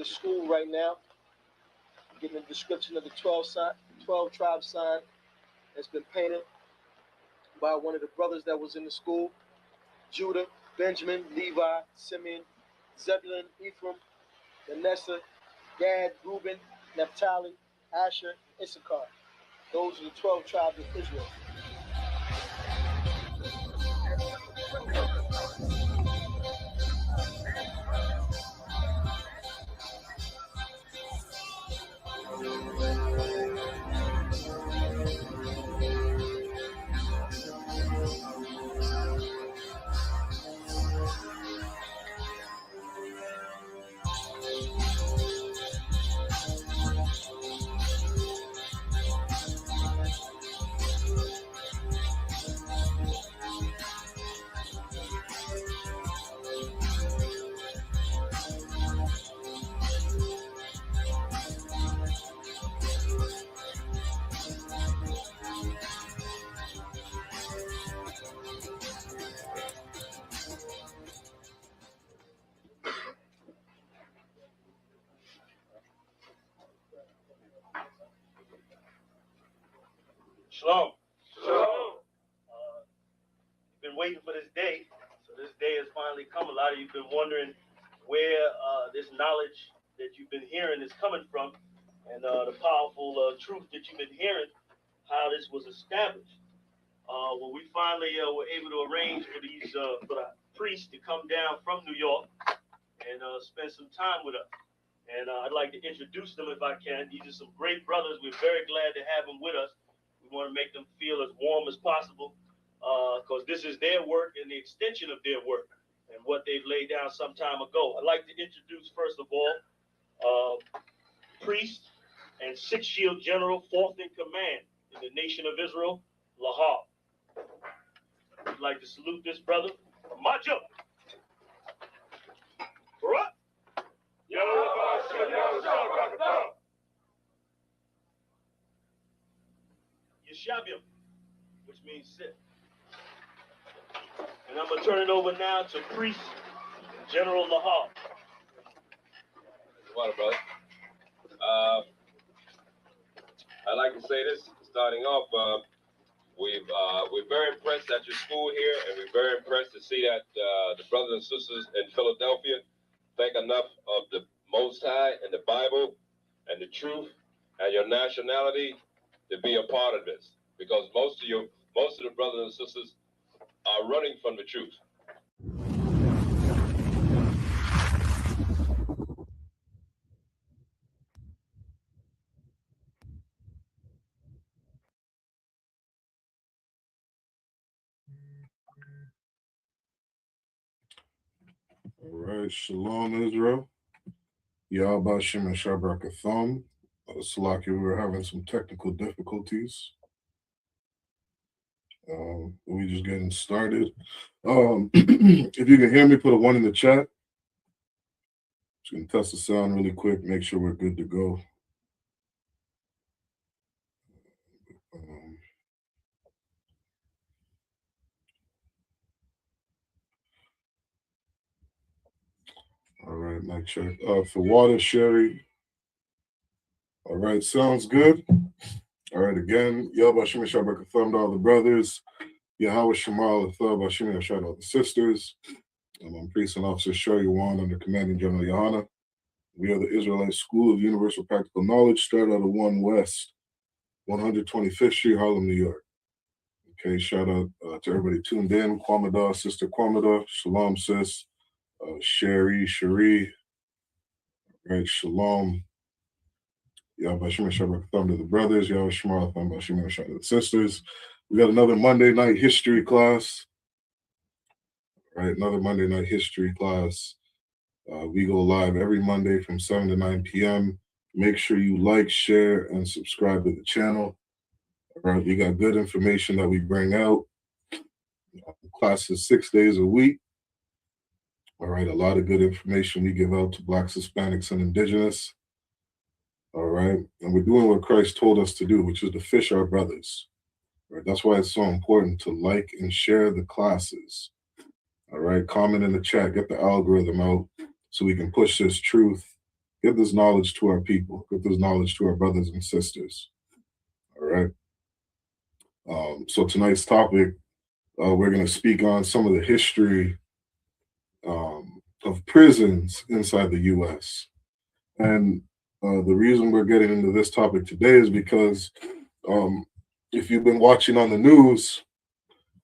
the school right now, getting a description of the 12 tribe sign that's been painted by one of the brothers that was in the school: Judah, Benjamin, Levi, Simeon, Zebulun, Ephraim, Manasseh, Gad, Reuben, Naphtali, Asher, Issachar. Those are the 12 tribes of Israel. Shalom. Shalom. Been waiting for this day, so this day has finally come. A lot of you've been wondering where this knowledge that you've been hearing is coming from, and the powerful truth that you've been hearing, how this was established. Well, we finally were able to arrange for the priests to come down from New York and spend some time with us. And I'd like to introduce them if I can. These are some great brothers. We're very glad to have them with us. We want to make them feel as warm as possible, because this is their work and the extension of their work and what they've laid down some time ago. I'd like to introduce, first of all, priest and Sixth Shield General, fourth in command in the nation of Israel, Lahab. I'd like to salute this brother, Macho. Barak. Yeshabium, which means sit. And I'm going to turn it over now to Priest General Lahab. What, brother? I'd like to say this, starting off, we're very impressed at your school here, and we're very impressed to see that the brothers and sisters in Philadelphia think enough of the Most High and the Bible and the truth and your nationality to be a part of this, because most of the brothers and sisters are running from the truth. All right, Shalom Israel. Yahweh Shem and Shabrak Salaki, we were having some technical difficulties. We just getting started. If you can hear me, put a 1 in the chat. Just gonna test the sound really quick, make sure we're good to go. All right, mic check. For water, Sherry. All right, sounds good. All right, again, Yahweh Shem and Shabrak to all the brothers. Yahweh Shemal Athab Hashim Yashad, all the sisters. I'm Priest and Officer Shar Yawan under Commanding General Yohana. We are the Israelite School of Universal Practical Knowledge, straight out of 1 West, 125th Street, Harlem, New York. Okay, shout out to everybody tuned in. Kwamada, Sister Kwamada, Shalom, sis. Sherry, Cherie. All right, Shalom. Yahweh Shem and Shabbat to the brothers. Yahweh Shemal Athab Hashim Yashad, to the sisters. We got another Monday night history class. All right, another Monday night history class. We go live every Monday from 7 to 9 p.m. Make sure you like, share, and subscribe to the channel. All right, we got good information that we bring out. Classes 6 days a week. All right, a lot of good information we give out to Blacks, Hispanics, and Indigenous. All right, and we're doing what Christ told us to do, which is to fish our brothers. All right, that's why it's so important to like and share the classes. All right, comment in the chat, get the algorithm out so we can push this truth, Get this knowledge to our people. Get this knowledge to our brothers and sisters. All right. So tonight's topic, we're going to speak on some of the history of prisons inside the U.S. And the reason we're getting into this topic today is because if you've been watching on the news,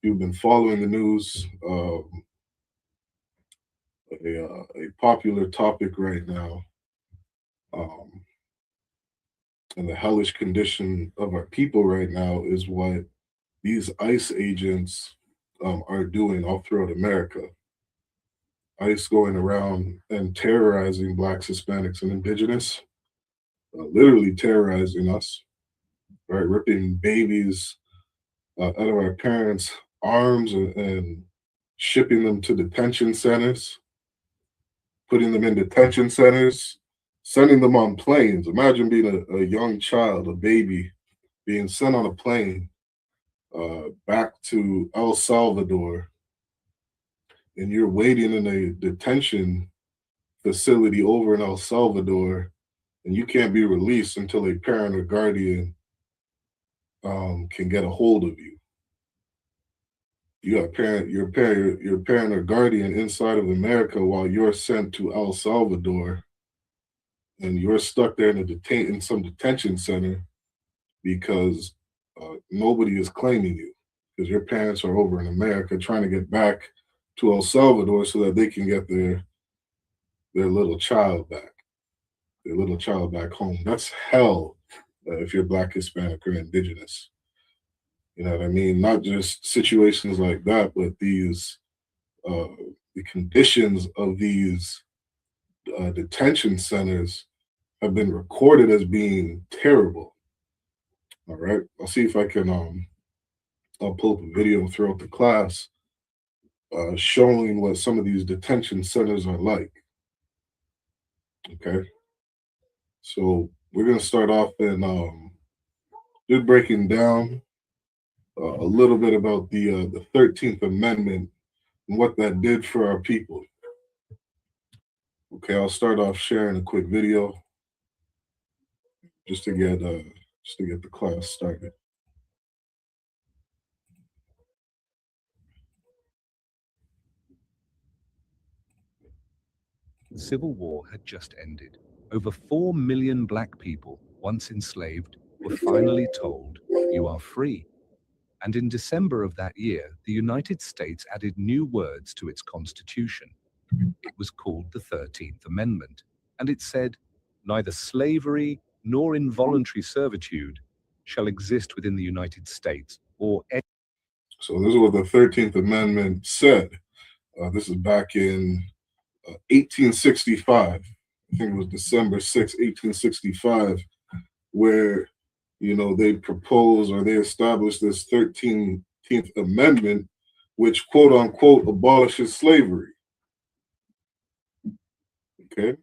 you've been following the news, a popular topic right now, and the hellish condition of our people right now is what these ICE agents are doing all throughout America. ICE going around and terrorizing Blacks, Hispanics, and Indigenous, literally terrorizing us, right? Ripping babies out of our parents' arms and shipping them to detention centers, putting them in detention centers, sending them on planes. Imagine being a young child, a baby, being sent on a plane back to El Salvador, and you're waiting in a detention facility over in El Salvador, and you can't be released until a parent or guardian can get a hold of you. You got your parent or guardian inside of America while you're sent to El Salvador, and you're stuck there in some detention center because nobody is claiming you, because your parents are over in America trying to get back to El Salvador so that they can get their little child back, home. That's hell if you're Black, Hispanic, or Indigenous. You know what I mean? Not just situations like that, but these the conditions of these detention centers have been recorded as being terrible. All right, I'll see if I can I'll pull up a video throughout the class showing what some of these detention centers are like. Okay, so we're gonna start off in just breaking down a little bit about the 13th Amendment and what that did for our people. Okay, I'll start off sharing a quick video just to get the class started. The Civil War had just ended. Over 4 million Black people, once enslaved, were finally told, "You are free." And in December of that year, the United States added new words to its Constitution. It was called the 13th Amendment, and it said, "Neither slavery nor involuntary servitude shall exist within the United States or any." So this is what the 13th Amendment said. This is back in 1865. I think it was December 6, 1865, where, you know, they proposed or they established this 13th Amendment, which quote unquote abolishes slavery. Okay.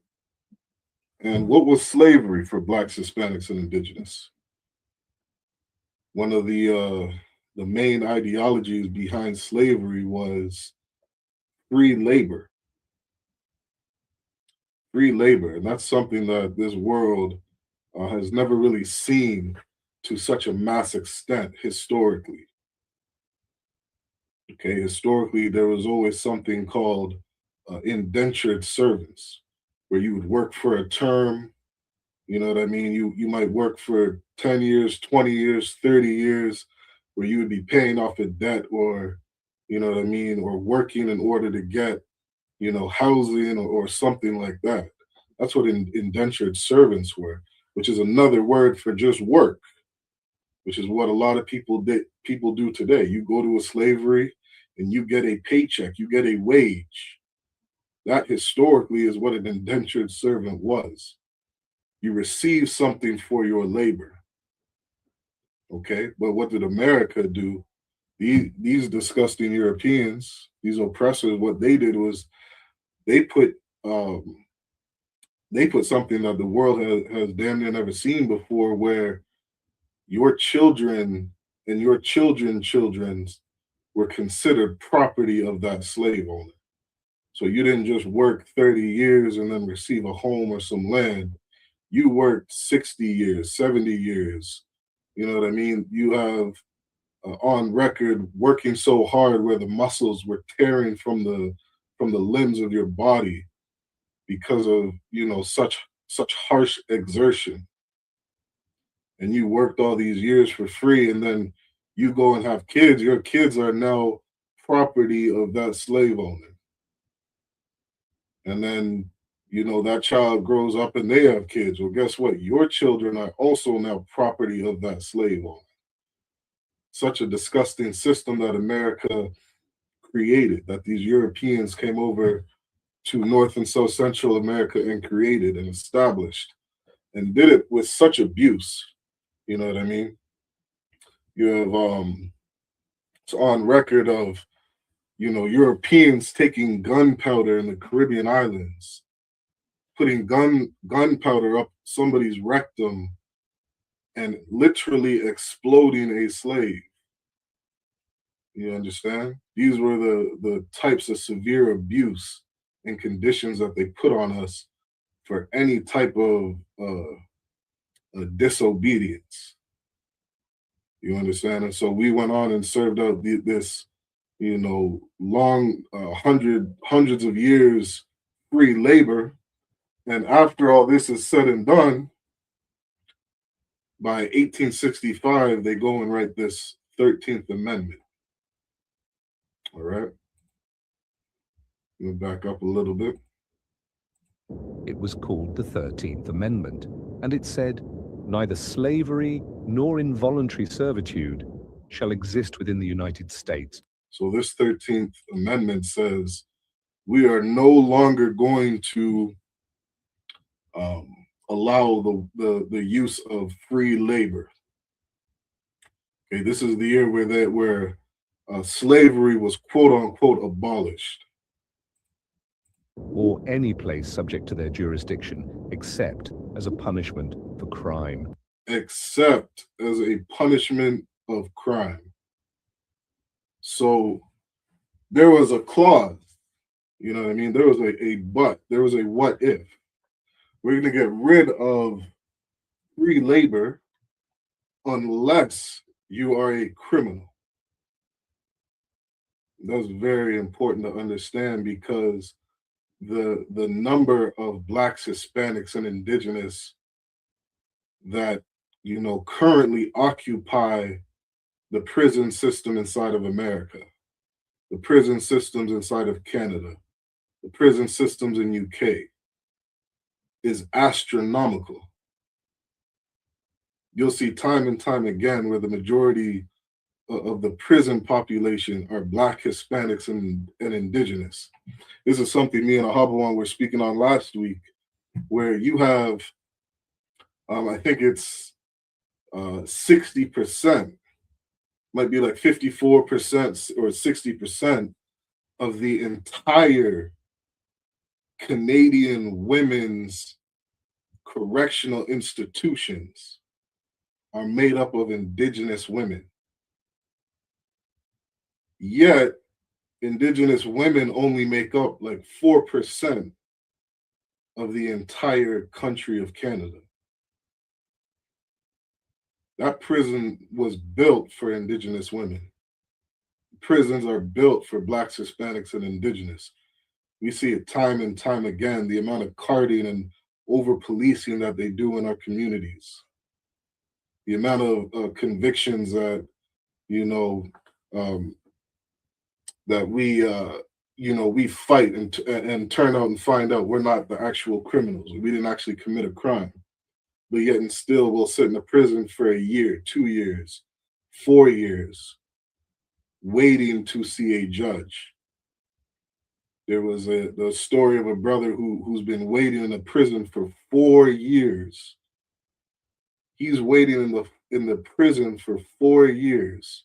And what was slavery for Blacks, Hispanics, and Indigenous? One of the main ideologies behind slavery was free labor. Free labor, and that's something that this world has never really seen to such a mass extent historically. Okay, historically, there was always something called indentured servants, where you would work for a term. You know what I mean? You might work for 10 years, 20 years, 30 years, where you would be paying off a debt, or, you know what I mean, or working in order to get, you know, housing or something like that. That's what indentured servants were, which is another word for just work, which is what a lot of people do today. You go to a slavery and you get a paycheck, you get a wage. That historically is what an indentured servant was. You receive something for your labor. Okay, but what did America do? These disgusting Europeans, these oppressors, what they did was they put something that the world has damn near never seen before, where your children and your children's were considered property of that slave owner. So you didn't just work 30 years and then receive a home or some land. You worked 60 years, 70 years. You know what I mean? You have on record working so hard where the muscles were tearing from the limbs of your body because of, you know, such harsh exertion. And you worked all these years for free, and then you go and have kids. Your kids are now property of that slave owner. And then, you know, that child grows up and they have kids. Well, guess what? Your children are also now property of that slave owner. Such a disgusting system that America created, that these Europeans came over to North and South Central America and created and established, and did it with such abuse. You know what I mean? You have it's on record of, you know, Europeans taking gunpowder in the Caribbean islands, putting gunpowder up somebody's rectum and literally exploding a slave. You understand? These were the types of severe abuse and conditions that they put on us for any type of disobedience. You understand? And so we went on and served out this, you know, long hundreds of years free labor. And after all this is said and done, by 1865, they go and write this 13th Amendment. All right. We'll back up a little bit. It was called the 13th Amendment, and it said, neither slavery nor involuntary servitude shall exist within the United States. So this 13th Amendment says we are no longer going to allow the use of free labor. Okay, this is the year where slavery was quote unquote abolished. Or any place subject to their jurisdiction, except as a punishment for crime. Except as a punishment of crime. So there was a clause, you know what I mean? There was a but, there was a what if. We're going to get rid of free labor unless you are a criminal. That's very important to understand, because the number of Blacks, Hispanics, and Indigenous that, you know, currently occupy the prison system inside of America, the prison systems inside of Canada, the prison systems in UK, is astronomical. You'll see time and time again where the majority of the prison population are Black, Hispanics, and Indigenous. This is something me and Ahabawan were speaking on last week, where you have, I think it's 60%, might be like 54% or 60% of the entire Canadian women's correctional institutions are made up of Indigenous women. Yet, Indigenous women only make up like 4% of the entire country of Canada. That prison was built for Indigenous women. Prisons are built for Blacks, Hispanics, and Indigenous. We see it time and time again, the amount of carding and over-policing that they do in our communities. The amount of convictions that, you know, that we, you know, we fight and turn out and find out we're not the actual criminals. We didn't actually commit a crime. But yet and still we'll sit in a prison for a year, 2 years, 4 years, waiting to see a judge. There was the story of a brother who's been waiting in a prison for 4 years. He's waiting in the prison for 4 years,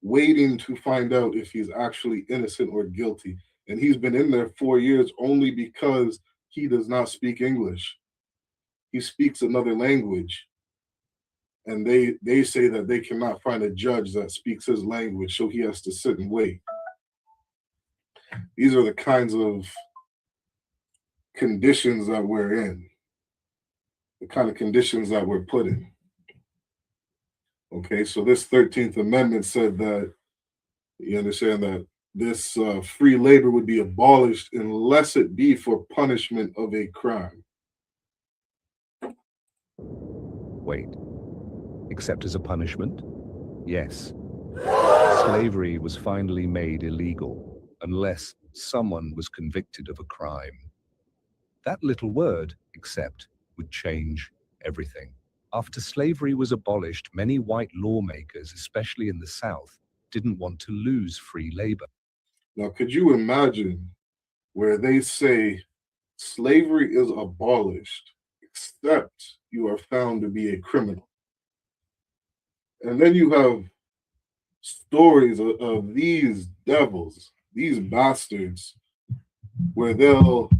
waiting to find out if he's actually innocent or guilty. And he's been in there 4 years only because he does not speak English. He speaks another language. And they say that they cannot find a judge that speaks his language, so he has to sit and wait. these are the kinds of conditions that we're in, the kind of conditions that we're put in. Okay, so this 13th Amendment said that, you understand that this free labor would be abolished unless it be for punishment of a crime. Wait, except as a punishment? Yes. Slavery was finally made illegal unless someone was convicted of a crime. That little word, except, would change everything. After slavery was abolished, many white lawmakers, especially in the South, didn't want to lose free labor. Now, could you imagine where they say slavery is abolished except you are found to be a criminal? And then you have stories of these devils, these bastards, where they'll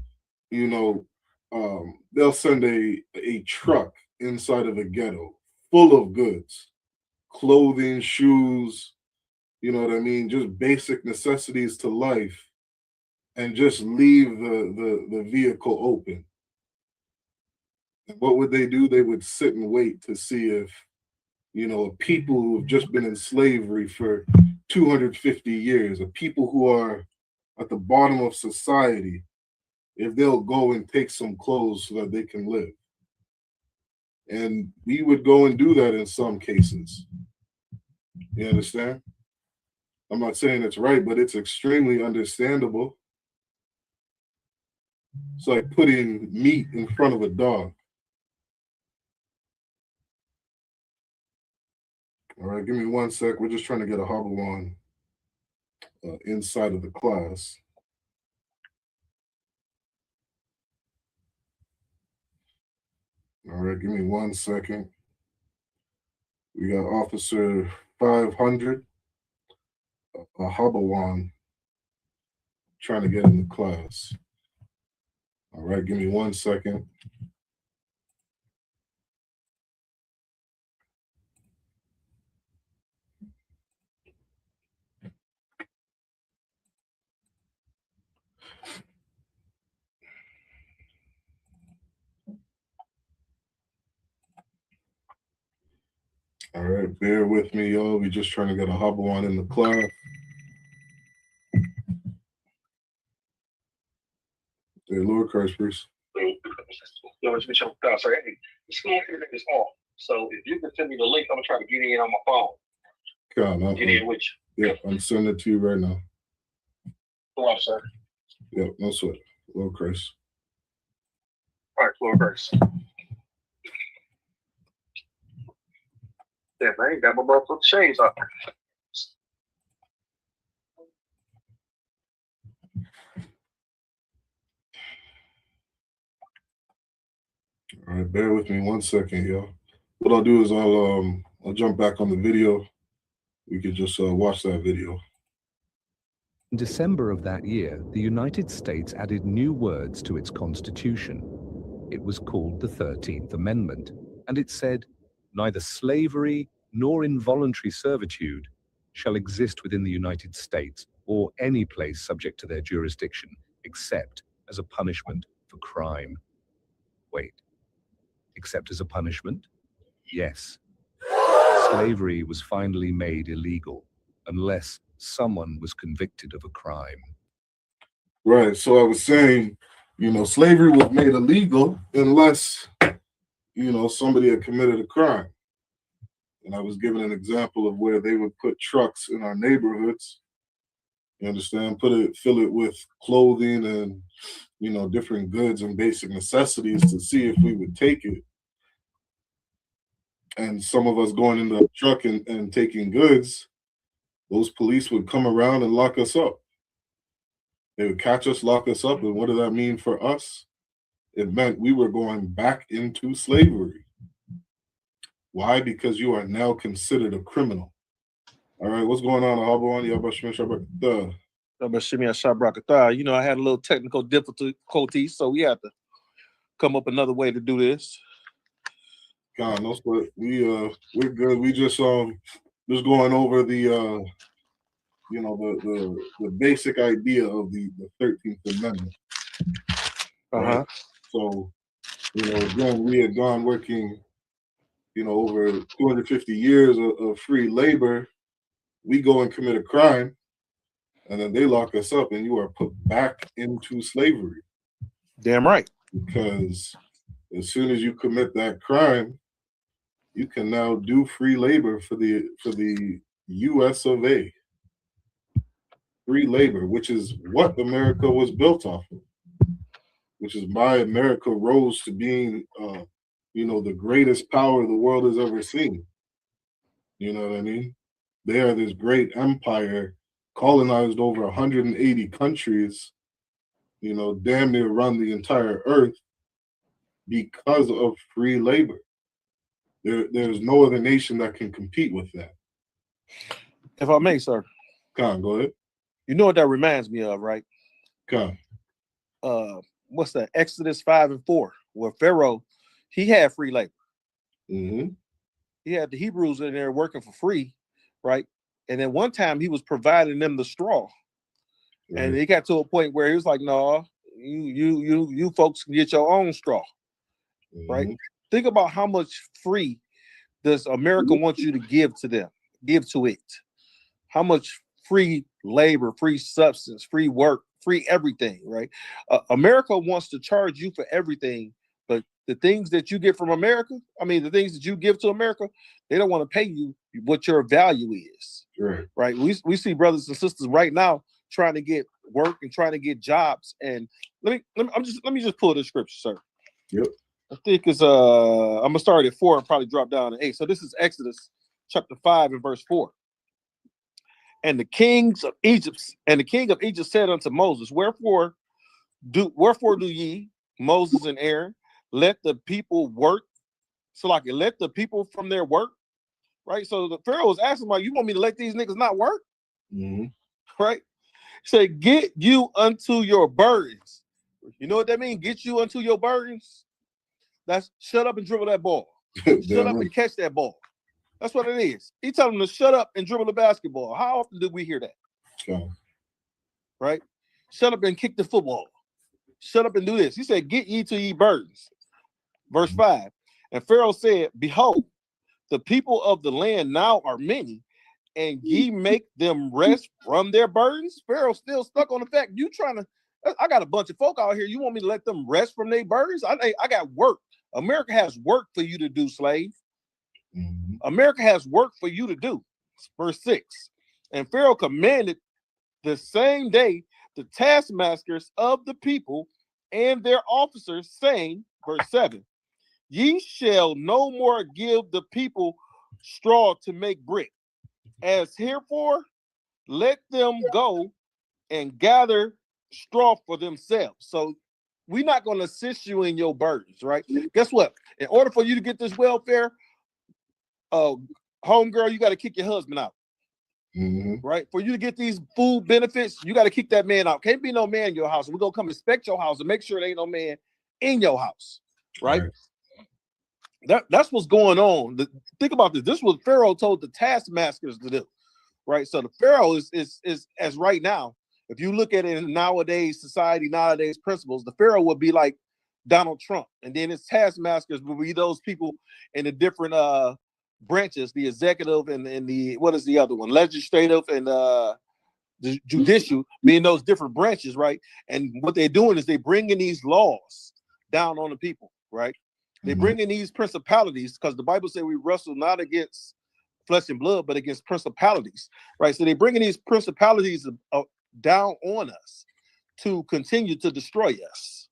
send a truck inside of a ghetto full of goods, clothing, shoes, you know what I mean, just basic necessities to life, and just leave the vehicle open. And what would they do? They would sit and wait to see if, people who have just been in slavery for 250 years, or people who are at the bottom of society, if they'll go and take some clothes so that they can live. And we would go and do that in some cases. You understand? I'm not saying it's right, but it's extremely understandable. It's like putting meat in front of a dog. All right, give me 1 sec. We're just trying to get a hobble on inside of the class. All right, give me 1 second. We got Officer 500, a hobble on, trying to get in the class. All right, give me 1 second. All right, bear with me, y'all. We just trying to get a hobble on in the class. Hey, Lord Christ, please. Sorry, hey, the school internet is off. So if you can send me the link, I'm gonna try to get in on my phone. Get in with you. Yeah, I'm sending it to you right now. Go on, sir. Yep, no sweat. Lord Christ. All right, Lord Christ. Yeah, man, got my motherfucking shades on. All right, bear with me 1 second, y'all. What I'll do is I'll jump back on the video. We could just watch that video. In December of that year, the United States added new words to its constitution. It was called the 13th Amendment, and it said, "Neither slavery nor involuntary servitude shall exist within the United States or any place subject to their jurisdiction, except as a punishment for crime." Wait, except as a punishment? Yes. Slavery was finally made illegal unless someone was convicted of a crime. Right. So I was saying, slavery was made illegal unless, somebody had committed a crime. And I was giving an example of where they would put trucks in our neighborhoods. You understand? Fill it with clothing and, different goods and basic necessities to see if we would take it. And some of us going in the truck and taking goods, those police would come around and lock us up. They would catch us, lock us up. And what did that mean for us? It meant we were going back into slavery. Why? Because you are now considered a criminal. All right, what's going on, Ahabuan? I had a little technical difficulties, so we had to come up another way to do this. God, no sweat. We're good. We just going over the you know, the basic idea of the 13th Amendment. Right? So, you know, again, we had gone working, you know, over 250 years of free labor. We go and commit a crime, and then they lock us up, and you are put back into slavery. Damn right. Because as soon as you commit that crime, you can now do free labor for the U.S. of A. Free labor, which is what America was built off of, which is why America rose to being, you know, the greatest power the world has ever seen. You know what I mean? They are this great empire, colonized over 180 countries, you know, damn near run the entire earth because of free labor. There's no other nation that can compete with that. If I may, sir. Come, go ahead. You know what that reminds me of, right? Come. What's that? Exodus 5:4, where Pharaoh, he had free labor. Mm-hmm. He had the Hebrews in there working for free, right? And then one time he was providing them the straw. Right. And he got to a point where he was like, no, you folks can get your own straw. Mm-hmm. Right? Think about how much free does America want you to give to them, give to it. How much free labor, free substance, free work, free everything, right? America wants to charge you for everything, but the things that you get from America, I mean, the things that you give to America, they don't want to pay you what your value is, right? We see brothers and sisters right now trying to get work and trying to get jobs. And let me just pull this scripture, sir. Yep. I think it's I'm gonna start at 4 and probably drop down to 8. So this is Exodus chapter 5 and verse 4. And the king of Egypt said unto Moses, Wherefore do ye, Moses and Aaron, let the people work? So like let the people from their work, right? So the Pharaoh was asking, like, you want me to let these niggas not work? Mm-hmm. Right? Say, get you unto your burdens. You know what that means? Get you unto your burdens. That's shut up and dribble that ball. Shut up and catch that ball. That's what it is. He told them to shut up and dribble the basketball. How often do we hear that? Sure. Right? Shut up and kick the football. Shut up and do this. He said, get ye to ye burdens. Verse 5. And Pharaoh said, Behold, the people of the land now are many, and ye make them rest from their burdens. Pharaoh still stuck on the fact I got a bunch of folk out here. You want me to let them rest from their burdens? I got work. America has work for you to do, slave. Mm-hmm. America has work for you to do. Verse 6. And Pharaoh commanded the same day the taskmasters of the people and their officers, saying, verse 7, ye shall no more give the people straw to make brick. As herefore, let them go and gather straw for themselves. So we're not going to assist you in your burdens, right? Guess what? In order for you to get this welfare, homegirl, you got to kick your husband out. Mm-hmm. Right? For you to get these food benefits, you got to kick that man out. Can't be no man in your house. We're going to come inspect your house and make sure there ain't no man in your house. Right? That's what's going on. Think about this. This is what Pharaoh told the taskmasters to do. Right? So the Pharaoh is as right now, if you look at it in nowadays society, nowadays principles, the Pharaoh would be like Donald Trump. And then his taskmasters would be those people in the different branches, the executive and the, what is the other one? Legislative and the judicial, being those different branches, right? And what they're doing is they're bringing these laws down on the people, right? They bring in these principalities because the Bible says we wrestle not against flesh and blood, but against principalities, right? So they're bringing these principalities down on us to continue to destroy us.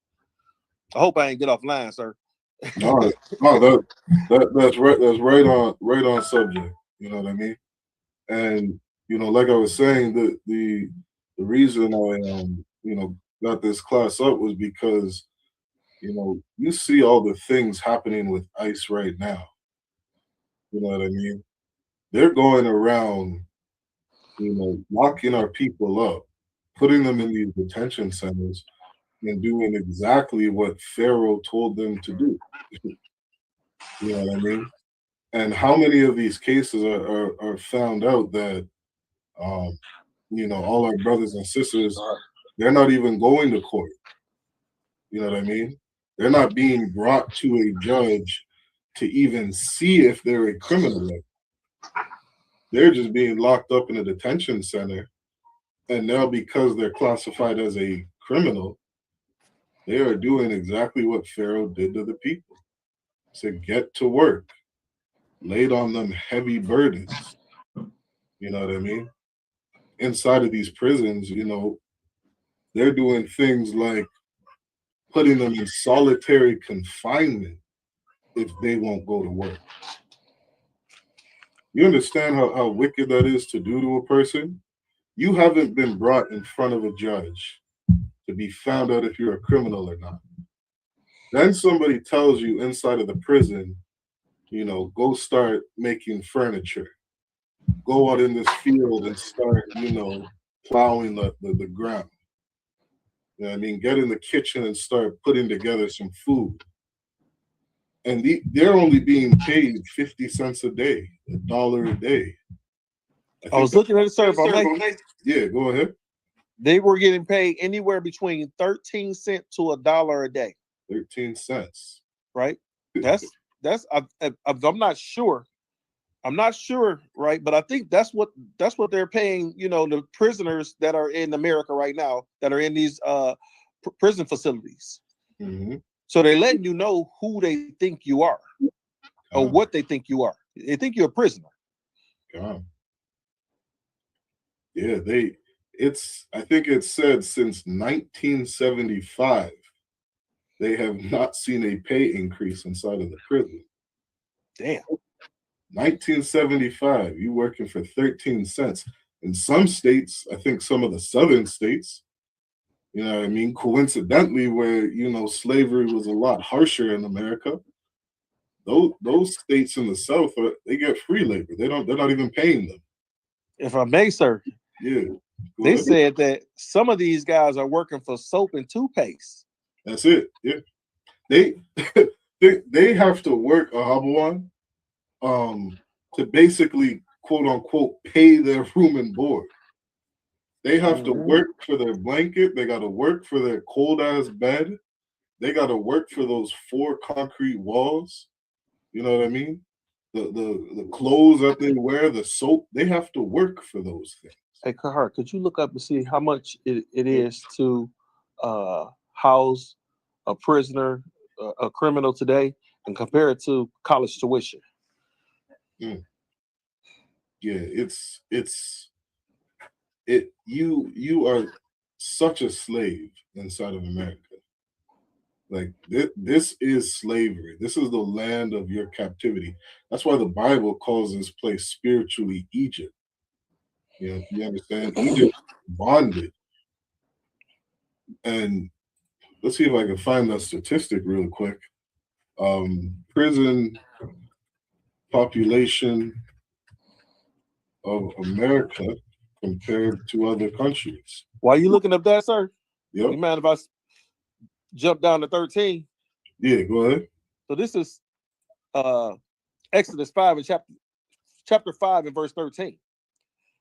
I hope I ain't get off line, sir. No, that's right. That's right on subject. You know what I mean? And you know, like I was saying, the reason I got this class up was because you see all the things happening with ICE right now. You know what I mean? They're going around, locking our people up, putting them in these detention centers, and doing exactly what Pharaoh told them to do. You know what I mean? And how many of these cases are found out that all our brothers and sisters, they're not even going to court. You know what I mean? They're not being brought to a judge to even see if they're a criminal. They're just being locked up in a detention center. And now because they're classified as a criminal, they are doing exactly what Pharaoh did to the people. To get to work, laid on them heavy burdens. You know what I mean? Inside of these prisons, they're doing things like putting them in solitary confinement if they won't go to work. You understand how wicked that is to do to a person? You haven't been brought in front of a judge to be found out if you're a criminal or not. Then somebody tells you inside of the prison, go start making furniture. Go out in this field and start, plowing the ground. You know what I mean? Get in the kitchen and start putting together some food. And they're only being paid 50 cents a day, $1 a day. I was looking at the survey. Yeah, go ahead. They were getting paid anywhere between 13 cents to $1 a day. 13 cents. Right? I'm not sure. Right? But I think that's what they're paying, the prisoners that are in America right now that are in these prison facilities. Mm-hmm. So they're letting you know who they think you are or what they think you are. They think you're a prisoner. Yeah, I think it's said since 1975, they have not seen a pay increase inside of the prison. Damn. 1975, you working for 13 cents. In some states, I think some of the southern states, you know what I mean? Coincidentally, where, slavery was a lot harsher in America, those states in the South, they get free labor. They're not even paying them. If I may, sir. Yeah. They said that some of these guys are working for soap and toothpaste. That's it. Yeah. They have to work, Ahabuan, to basically, quote unquote, pay their room and board. They have to work for their blanket. They got to work for their cold ass bed. They got to work for those 4 concrete walls. You know what I mean? The clothes that they wear, the soap, they have to work for those things. Hey, Kahar, could you look up and see how much it is to house a prisoner, a criminal today, and compare it to college tuition? Yeah, you are such a slave inside of America. Like this is slavery. This is the land of your captivity. That's why the Bible calls this place spiritually Egypt. You understand? Egypt bonded. And let's see if I can find that statistic real quick. Prison population of America compared to other countries. While you looking up that, sir? Yep. You mind if I jump down to 13? Yeah, go ahead. So this is Exodus 5 and chapter 5 and verse 13.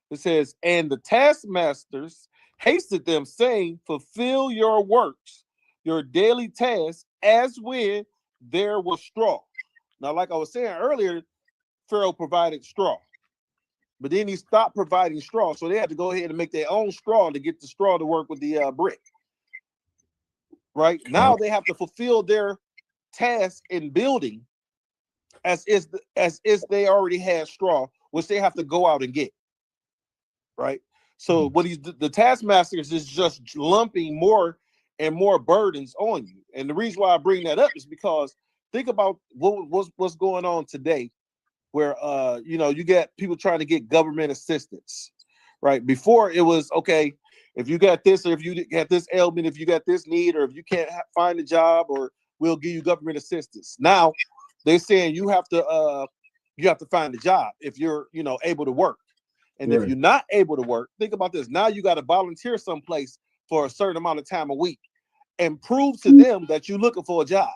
It says, and the taskmasters hasted them, saying, fulfill your works, your daily tasks, as when there was straw. Now, like I was saying earlier, Pharaoh provided straw, but then he stopped providing straw. So they had to go ahead and make their own straw to get the straw to work with the brick. Right now, they have to fulfill their task in building as is they already had straw, which they have to go out and get. Right. So what the taskmasters is just lumping more and more burdens on you. And the reason why I bring that up is because think about what's going on today, where you get people trying to get government assistance. Right. Before it was okay, if you got this, or if you got this ailment, if you got this need, or if you can't find a job, or we'll give you government assistance. Now they're saying you have to find a job if you're able to work. And if you're not able to work, think about this. Now you got to volunteer someplace for a certain amount of time a week and prove to them that you're looking for a job.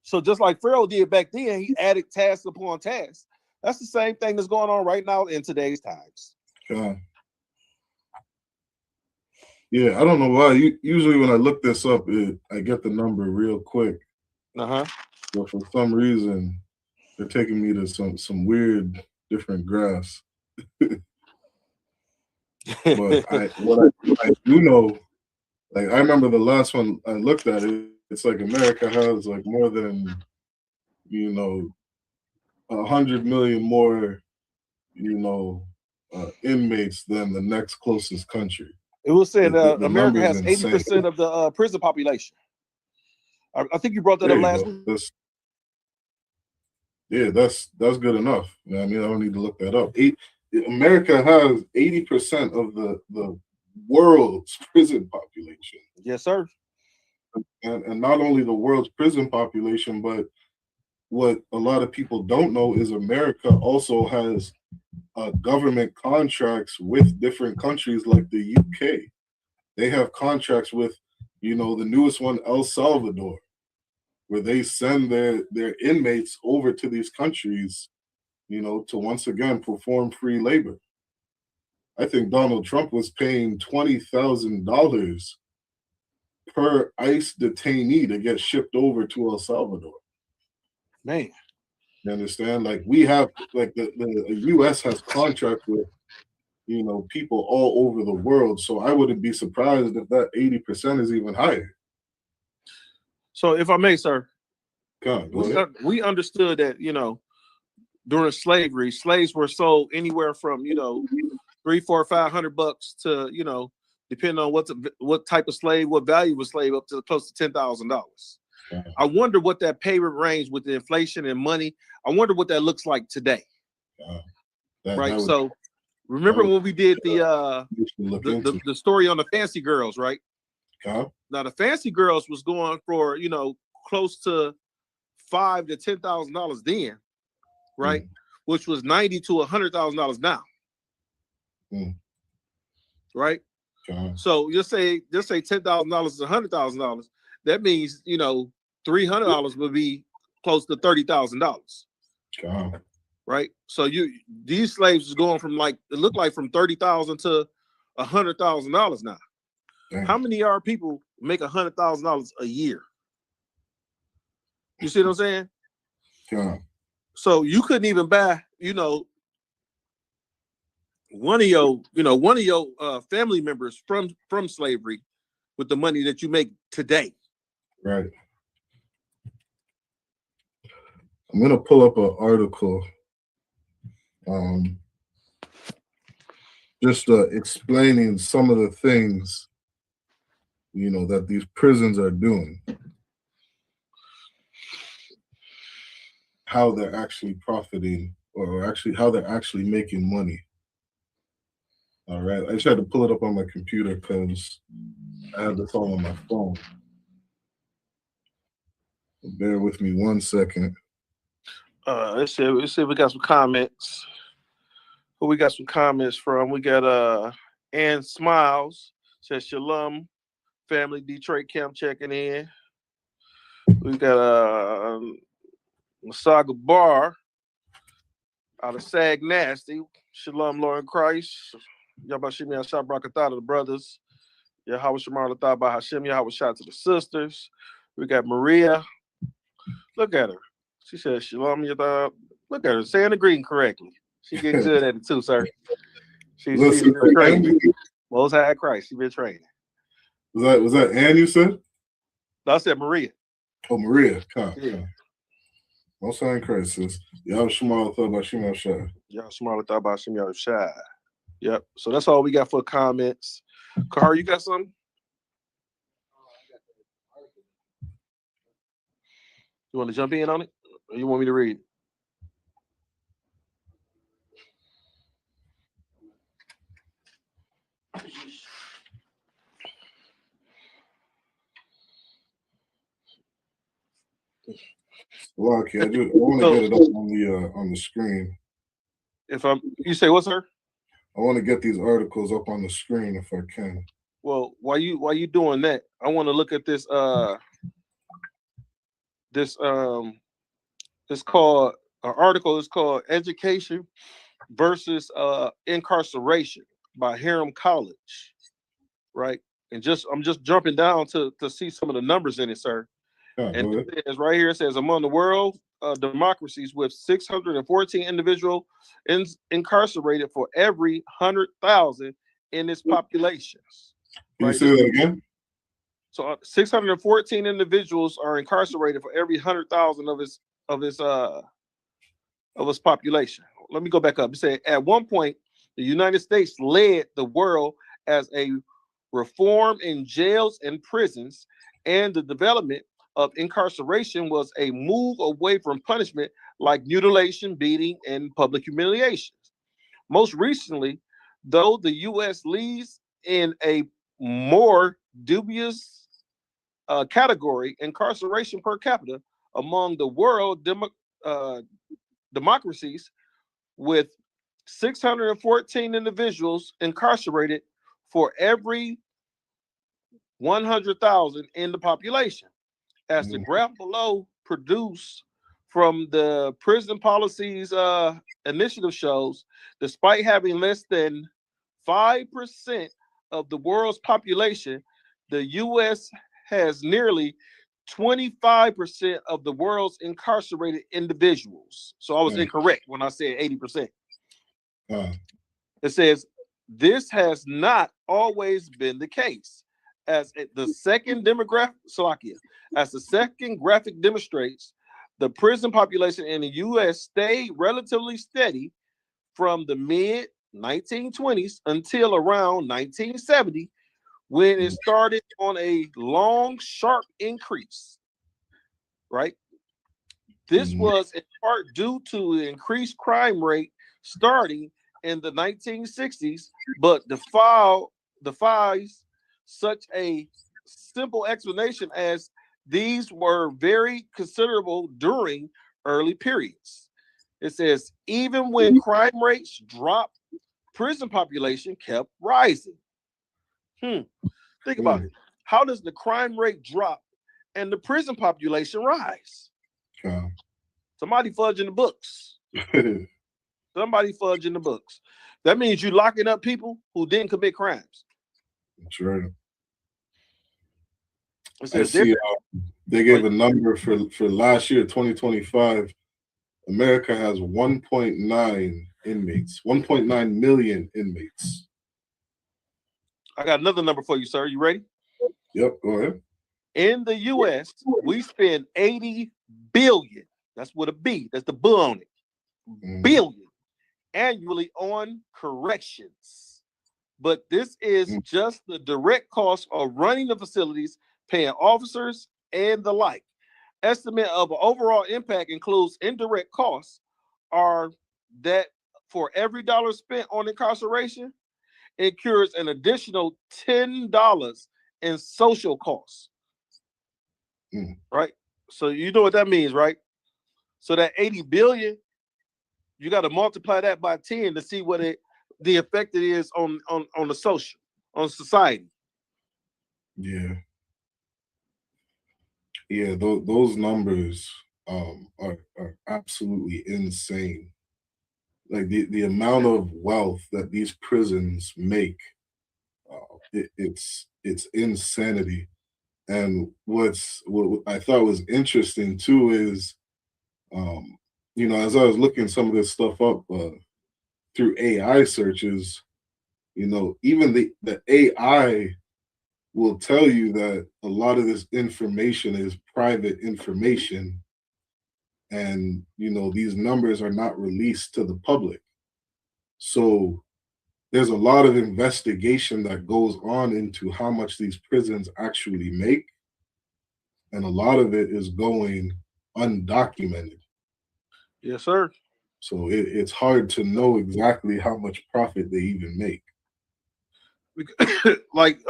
So just like Pharaoh did back then, he added task upon task That's the same thing that's going on right now in today's times. Yeah, I don't know why. Usually when I look this up, I get the number real quick. But for some reason, they're taking me to some weird different graphs. But what I do know, like I remember the last one I looked at it, it's like America has like more than 100 million more inmates than the next closest country. It was saying The America has number's 80% of the prison population. I think you brought that up last week. That's good enough. You know what I mean, I don't need to look that up. America has 80% of the world's prison population. Yes, sir. And not only the world's prison population, but what a lot of people don't know is America also has government contracts with different countries like the UK. They have contracts with, the newest one, El Salvador, where they send their inmates over to these countries, to once again perform free labor. I think Donald Trump was paying $20,000 per ICE detainee to get shipped over to El Salvador. Man. You understand? Like we have, like the U.S. has contracts with, people all over the world. So I wouldn't be surprised if that 80% is even higher. So if I may, sir, go ahead. We understood that, during slavery, slaves were sold anywhere from, $300, $400, $500 to, depending on what type of slave, what value of slave, up to close to $10,000. I wonder what that payment range with the inflation and money. I wonder what that looks like today. Right. So remember when we did the story on the fancy girls, right? Now the fancy girls was going for close to $5,000 to $10,000 then, right? Which was $90,000 to $100,000 now. Right. So you'll say $10,000 is $100,000. That means $300 would be close to $30,000. Right. So these slaves is going from it looked like from $30,000 to $100,000 now. How many of our people make $100,000 a year? You see what I'm saying? So you couldn't even buy, one of your family members from slavery with the money that you make today. Right. I'm gonna pull up an article, just explaining some of the things, that these prisons are doing, how they're actually profiting, or actually how they're actually making money. All right, I just had to pull it up on my computer because I have this all on my phone. Bear with me 1 second. Let's see if we got some comments. Who we got some comments from? We got Ann Smiles says Shalom family Detroit camp checking in. We got Masaga Bar out of Sag Nasty. Shalom Lord Christ. Yabashim Yashab Brakatah to the brothers. Yahweh Shamar Latah by Hashem. Yahweh Shah to the sisters. We got Maria. Look at her. She says Shalom Yahweh. Look at her saying the greeting correctly. She getting good at it too, sir. She's been training. Most High Christ. She's been training. Was that Ann you said? No, I said Maria. Oh, Maria. Most High Christ says Yahweh Shamar Latah by Hashem Yahweh. Yahweh Shamar Latah by Hashem Yahweh. Yep. So that's all we got for comments. Car, you got something? You want to jump in on it? Or you want me to read? Well, okay, I want to get it up on the screen. You say what, sir? I want to get these articles up on the screen if I can. Well, while you doing that, I want to look at this this called article is called "Education versus Incarceration" by Hiram College, right? And I'm just jumping down to see some of the numbers in it, sir. And it says right here, it says among the world democracies with 614 individuals incarcerated for every 100,000 in its populations. Can you say that again? So 614 individuals are incarcerated for every 100,000 of its population. Let me go back up. It said at one point, the United States led the world as a reform in jails and prisons, and the development of incarceration was a move away from punishment like mutilation, beating, and public humiliations. Most recently, though, the U.S. leads in a more dubious category, incarceration per capita among the world democracies, with 614 individuals incarcerated for every 100,000 in the population. As the graph below produced from the Prison Policies Initiative shows, despite having less than 5% of the world's population, the U.S. has nearly 25% of the world's incarcerated individuals. So I was incorrect when I said 80%. It says this has not always been the case. As the second graphic demonstrates, the prison population in the U.S. stayed relatively steady from the mid 1920s until around 1970, when it started on a long, sharp increase. Right? This was in part due to the increased crime rate starting in the 1960s, but defies such a simple explanation as these were very considerable during early periods. It says, even when crime rates dropped, prison population kept rising. Think about it. How does the crime rate drop and the prison population rise? Somebody fudging the books. Somebody fudging the books. That means you're locking up people who didn't commit crimes. That's right. I see they gave a number for last year, 2025. America has 1.9 inmates, 1.9 million inmates. I got another number for you, sir. You ready? Yep, go ahead. In the U.S., we spend 80 billion. That's with a B. That's the B on it. Billion annually on corrections. But this is just the direct cost of running the facilities, paying officers, and the like. Estimate of overall impact includes indirect costs are that for every dollar spent on incarceration, it incurs an additional $10 in social costs. Right? So you know what that means, right? So that 80 billion, you got to multiply that by 10 to see what the effect it is on the social, on society. Yeah, those numbers are absolutely insane. Like the amount of wealth that these prisons make, it's insanity. And what I thought was interesting too is, as I was looking some of this stuff up through AI searches, even the AI will tell you that a lot of this information is private information, and these numbers are not released to the public. So there's a lot of investigation that goes on into how much these prisons actually make, and a lot of it is going undocumented. Yes, sir. So it's hard to know exactly how much profit they even make. like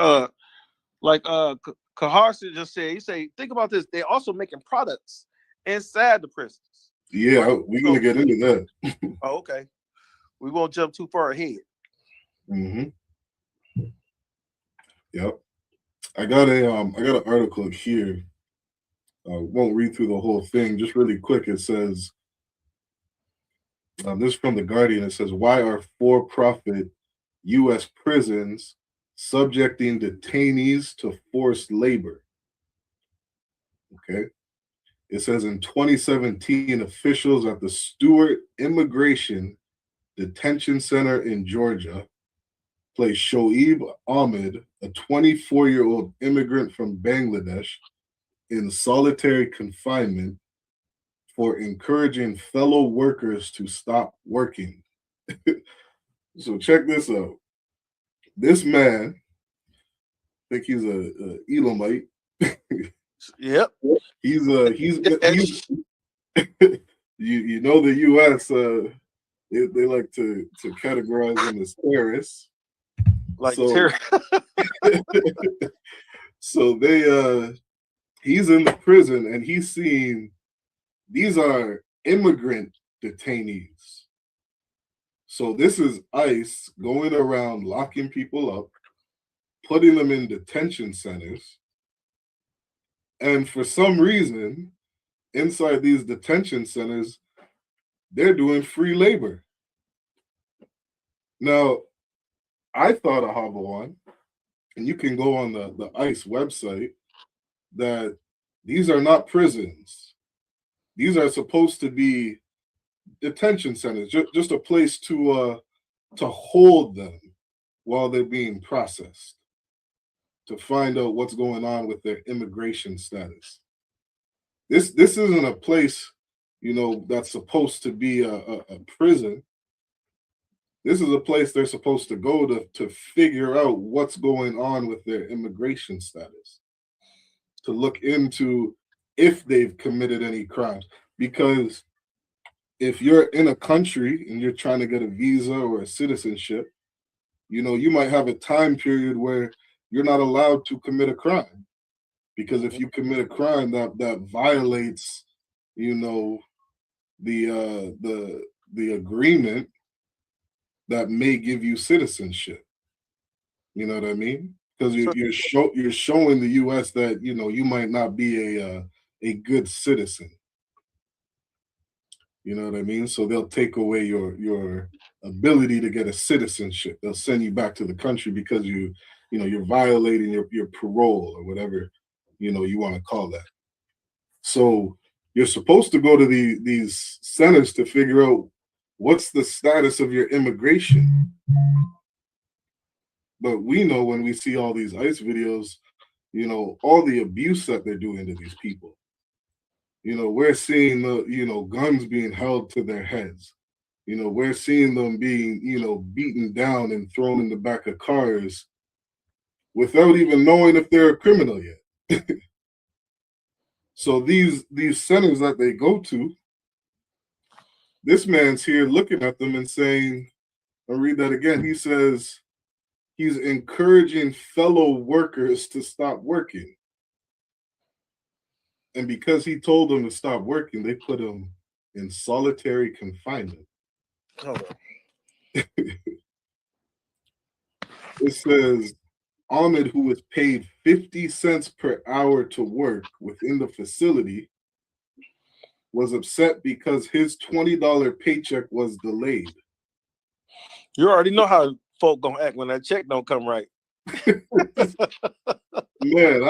Kaharsi just said, he say, think about this. They're also making products inside the prisons. Yeah, right? We're gonna get into that. Oh, okay. We won't jump too far ahead. Yep. I got an article here. Won't read through the whole thing. Just really quick, it says This is from The Guardian. It says, why are for-profit U.S. prisons subjecting detainees to forced labor? Okay. It says in 2017, officials at the Stewart Immigration Detention Center in Georgia placed Shoaib Ahmed, a 24-year-old immigrant from Bangladesh, in solitary confinement for encouraging fellow workers to stop working. So check this out. This man, I think he's a Elamite. Yep. He's you know the U.S. They like to categorize him as terrorists. Like so, so he's in the prison and he's seeing these are immigrant detainees. So this is ICE going around locking people up, putting them in detention centers. And for some reason, inside these detention centers, they're doing free labor. Now, I thought, Ahabawan, and you can go on the ICE website, that these are not prisons. These are supposed to be detention centers, just a place to hold them while they're being processed, to find out what's going on with their immigration status. This isn't a place, that's supposed to be a prison. This is a place they're supposed to go to figure out what's going on with their immigration status, to look into if they've committed any crimes. Because if you're in a country and you're trying to get a visa or a citizenship, you might have a time period where you're not allowed to commit a crime. Because if you commit a crime that violates, the agreement that may give you citizenship. You know what I mean? Because you're showing the U.S. that you might not be a good citizen. You know what I mean? So they'll take away your ability to get a citizenship. They'll send you back to the country because you're violating your parole or whatever you want to call that. So you're supposed to go to these centers to figure out what's the status of your immigration. But we know when we see all these ICE videos, all the abuse that they're doing to these people. We're seeing the, guns being held to their heads. We're seeing them being, beaten down and thrown in the back of cars without even knowing if they're a criminal yet. So these centers that they go to, this man's here looking at them and saying, I'll read that again. He says he's encouraging fellow workers to stop working. And because he told them to stop working, they put him in solitary confinement. Hold on. It says Ahmed, who was paid 50 cents per hour to work within the facility, was upset because his $20 paycheck was delayed. You already know how folk gonna act when that check don't come right. Man,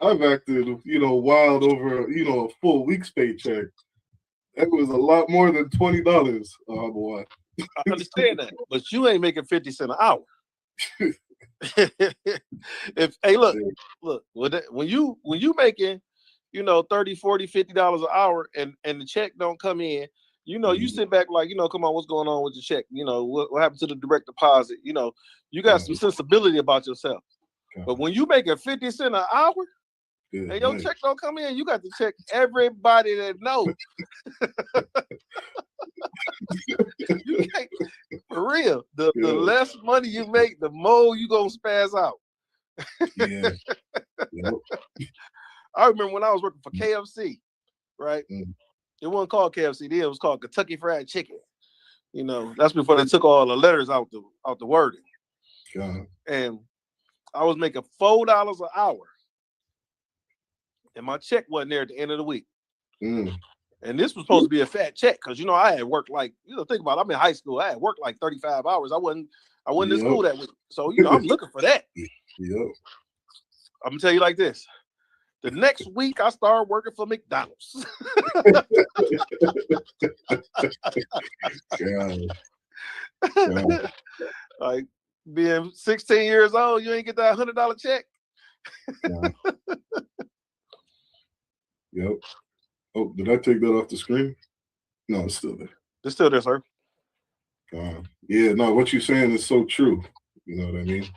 I've acted, wild over, a full week's paycheck. That was a lot more than $20, boy. I understand that, but you ain't making 50 cents an hour. Look, when you making, 30, 40, $50 an hour and the check don't come in, you sit back like, come on, what's going on with the check? What happened to the direct deposit? You got some sensibility about yourself. But when you making 50 cents an hour and your check don't come in, you got to check everybody that knows. You can't, for real. The less money you make, the more you gonna spaz out. Yeah. Yep. I remember when I was working for KFC, right? It wasn't called KFC then, it was called Kentucky Fried Chicken. That's before they took all the letters out the wording. And I was making $4 an hour. And my check wasn't there at the end of the week. And this was supposed to be a fat check because I had worked like, think about it, I'm in high school. I had worked like 35 hours. I wasn't in school that week. So, I'm looking for that. Yep. I'm gonna tell you like this. The next week I started working for McDonald's. Like being 16 years old, you ain't get that $100 check. Yep. Oh, did I take that off the screen? No, it's still there. It's still there, sir. Yeah, no, what you're saying is so true. You know what I mean?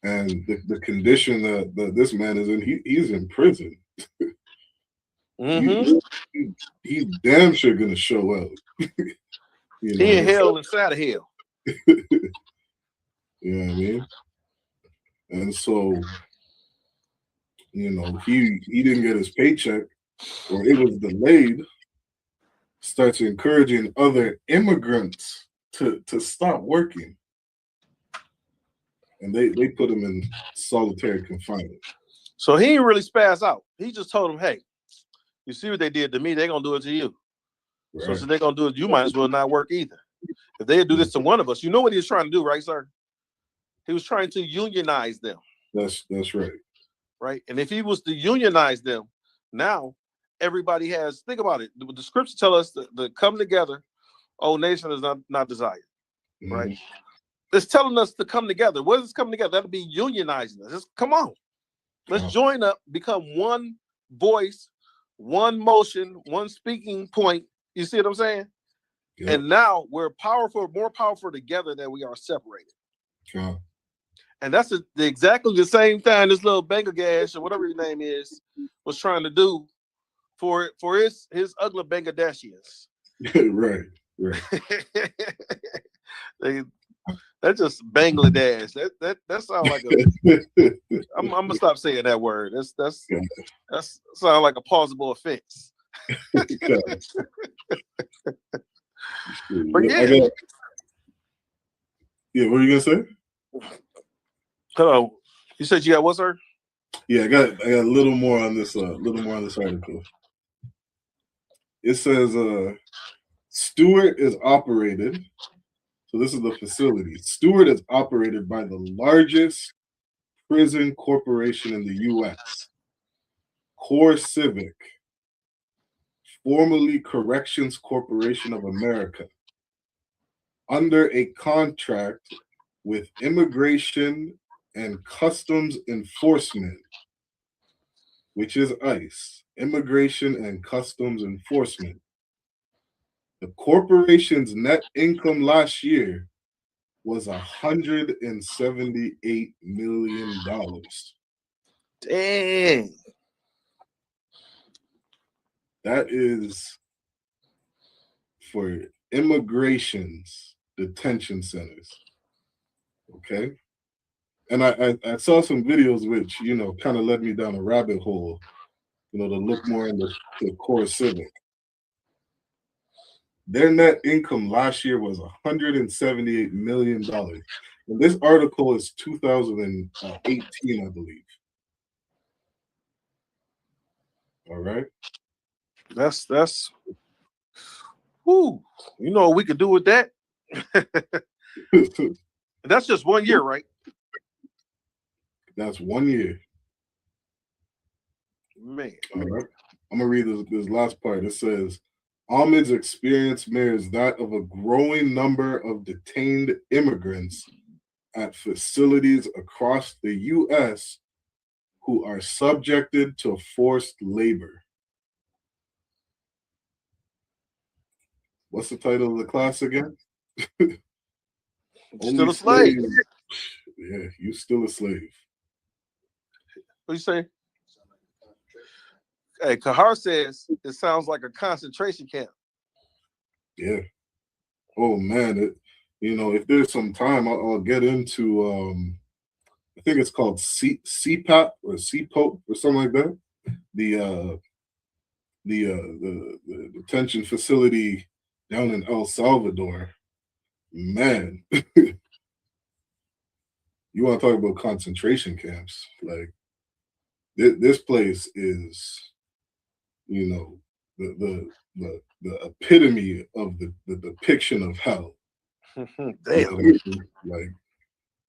And the condition that this man is in, he's in prison. He's damn sure gonna show up. He in hell inside of hell. You know what I mean? And so, he didn't get his paycheck, or it was delayed. Starts encouraging other immigrants to stop working. And they put him in solitary confinement. So he didn't really spaz out. He just told him, hey, you see what they did to me, they're going to do it to you. Right. So since they're going to do it, you might as well not work either. If they do this to one of us, you know what he was trying to do, right, sir? He was trying to unionize them. That's right. Right? And if he was to unionize them, now everybody has, think about it. The scriptures tell us to come together. Oh, nation is not desired. Right? It's telling us to come together. What is coming together? That'll be unionizing us. Just come on. Let's join up, become one voice, one motion, one speaking point. You see what I'm saying? Yep. And now we're more powerful together than we are separated. Sure. And that's exactly the same thing this little Bangladesh or whatever his name is was trying to do for his ugly Bangladeshians. Right. That's just Bangladesh. That sounds like I'm gonna stop saying that word. That's sound like a plausible offense. But yeah. Yeah, what are you gonna say? Hello. You said you got what, sir? Yeah, I got a little more on this article. It says Stewart is operated. So this is the facility. Stewart is operated by the largest prison corporation in the U.S., CoreCivic, formerly Corrections Corporation of America, under a contract with Immigration and Customs Enforcement, which is ICE, Immigration and Customs Enforcement. The corporation's net income last year was $178 million. Dang. That is for immigration's detention centers. Okay. And I saw some videos which, kind of led me down a rabbit hole, to look more into the CoreCivic. Their net income last year was $178 million. And this article is 2018, I believe. All right. That's whoo. You know what we could do with that? That's just 1 year, right? That's 1 year. Man. All right. I'm gonna read this last part. It says, Ahmed's experience mirrors that of a growing number of detained immigrants at facilities across the U.S. who are subjected to forced labor. What's the title of the class again? Still a slave. Yeah, you still a slave. What you say? Hey, Kahar says it sounds like a concentration camp. Yeah. Oh man, if there's some time, I'll get into. I think it's called CPAP or CPOP or something like that. The detention facility down in El Salvador. Man, you want to talk about concentration camps? Like this place is, the epitome of the depiction of hell. Damn. You know what I mean?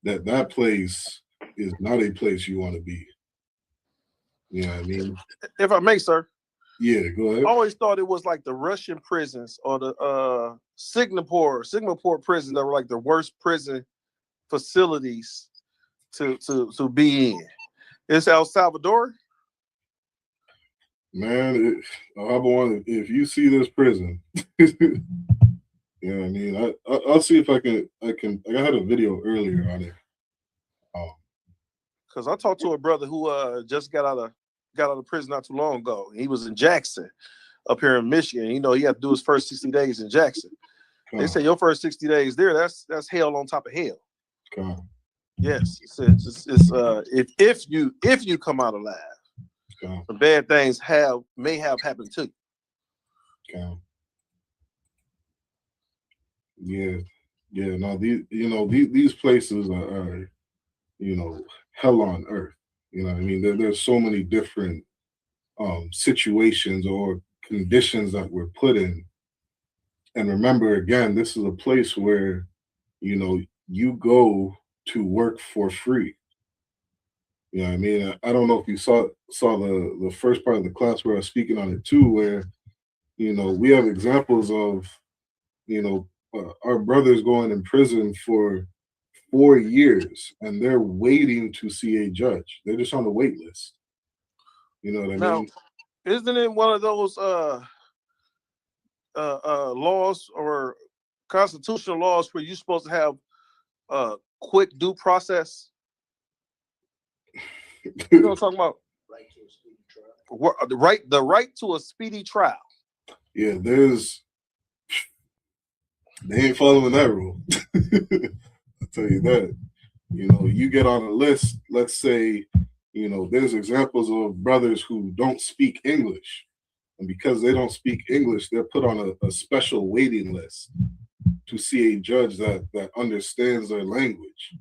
Like that place is not a place you want to be. You know what I mean? If I may, sir. Yeah, go ahead. I always thought it was like the Russian prisons or the Singapore prisons that were like the worst prison facilities to be in. It's El Salvador. Man, if you see this prison, you know what I mean? I'll see if I can. I had a video earlier on it. Because I talked to a brother who just got out of prison not too long ago. He was in Jackson, up here in Michigan. You know, he had to do his first 60 days in Jackson. They say your first 60 days there, that's hell on top of hell. Yes, it's if you come out alive, the bad things may have happened to you. Yeah. No, these places are hell on earth. You know what I mean? There's so many different situations or conditions that we're put in. And remember, again, this is a place where you go to work for free. You know what I mean? I don't know if you saw the first part of the class where I was speaking on it too, where we have examples of our brothers going in prison for 4 years and they're waiting to see a judge. They're just on the wait list. You know what I mean? Isn't it one of those laws or constitutional laws where you're supposed to have a quick due process? You know what I'm talking about? The right to a speedy trial. Yeah, they ain't following that rule. I'll tell you that. You get on a list, let's say, there's examples of brothers who don't speak English. And because they don't speak English, they're put on a special waiting list to see a judge that understands their language.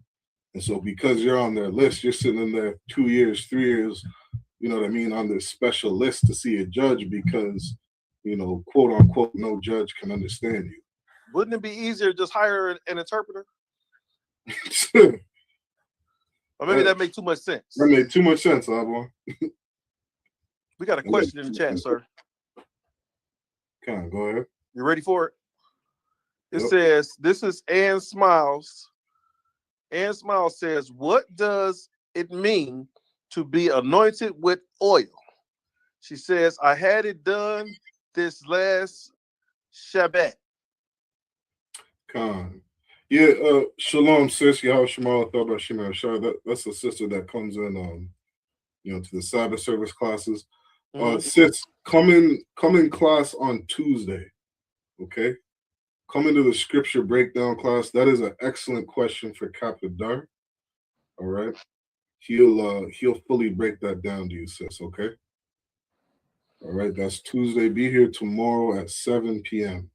And so because you're on their list, you're sitting in there 2 years, 3 years, you know what I mean, on this special list to see a judge because, quote unquote, no judge can understand you. Wouldn't it be easier to just hire an interpreter? Or maybe that makes too much sense. That made too much sense, Avon. We got a question in the chat, sir. Come on, go ahead. You ready for it? It says, this is Ann Smiles. Ann Smiles says, what does it mean to be anointed with oil? She says, I had it done this last Shabbat. Khan. Yeah, shalom, sis. Yahweh Shemal, Thabah Shema Shah. That's a sister that comes in, to the Sabbath service classes. Sis, come in class on Tuesday, okay? Come into the scripture breakdown class. That is an excellent question for Kappadar. All right, he'll fully break that down to you, sis. Okay. All right, that's Tuesday. Be here tomorrow at 7 p.m.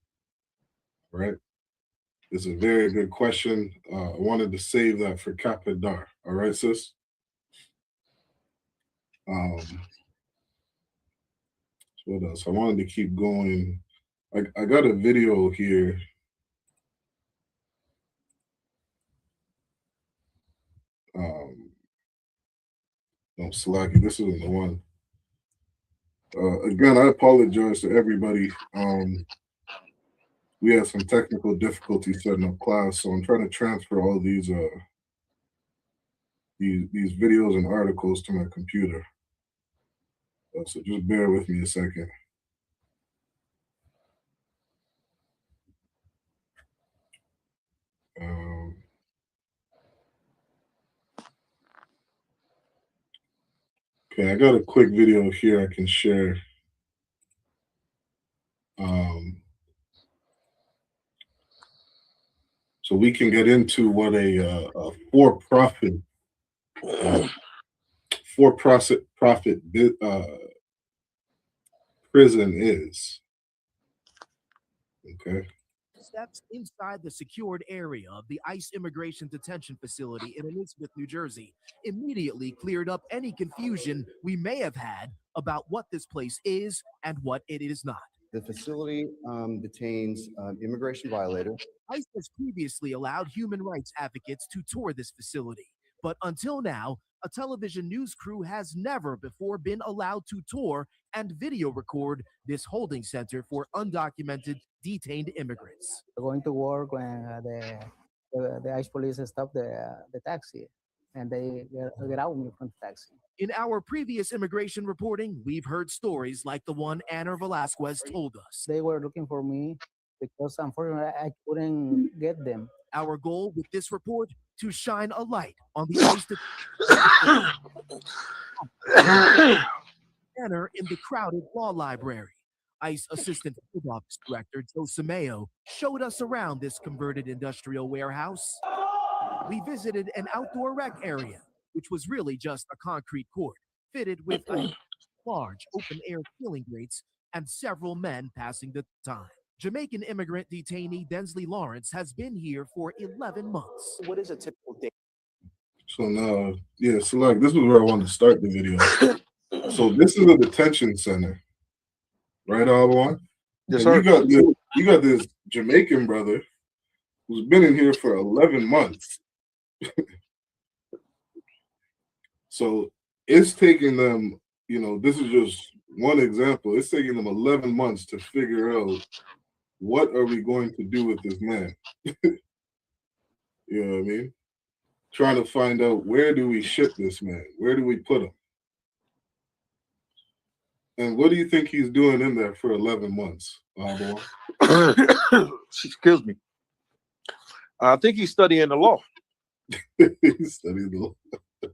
All right. It's a very good question. I wanted to save that for Kappadar. All right, sis. What else? I wanted to keep going. I got a video here. No, Slacky, this isn't the one. Again, I apologize to everybody. We had some technical difficulties setting up class, so I'm trying to transfer all these videos and articles to my computer. So just bear with me a second. Okay, I got a quick video here I can share. So we can get into what a for-profit prison is. Okay. Steps inside the secured area of the ICE Immigration Detention Facility in Elizabeth, New Jersey, immediately cleared up any confusion we may have had about what this place is and what it is not. The facility detains immigration violators. ICE has previously allowed human rights advocates to tour this facility, but until now, a television news crew has never before been allowed to tour and video record this holding center for undocumented detained immigrants. Going to work when the ICE police stop the taxi and they get out me from the taxi. In our previous immigration reporting, we've heard stories like the one Anna Velasquez told us. They were looking for me because unfortunately I couldn't get them. Our goal with this report, to shine a light on the ICE center in the crowded law library. ICE Assistant Field Office Director Joe Simeo showed us around this converted industrial warehouse. We visited an outdoor rec area, which was really just a concrete court fitted with a large open-air ceiling grates and several men passing the time. Jamaican immigrant detainee Densley Lawrence has been here for 11 months. What is a typical day? So now, yeah, so like this is where I wanted to start the video. So this is a detention center, right, Alwan? Yes, And sir. you got this Jamaican brother who's been in here for 11 months. So it's taking them, this is just one example. It's taking them 11 months to figure out what are we going to do with this man. You know what I mean? Trying to find out, where do we ship this man? Where do we put him? And what do you think he's doing in there for 11 months? Excuse me. I think he's studying the law. He's studying the law. Let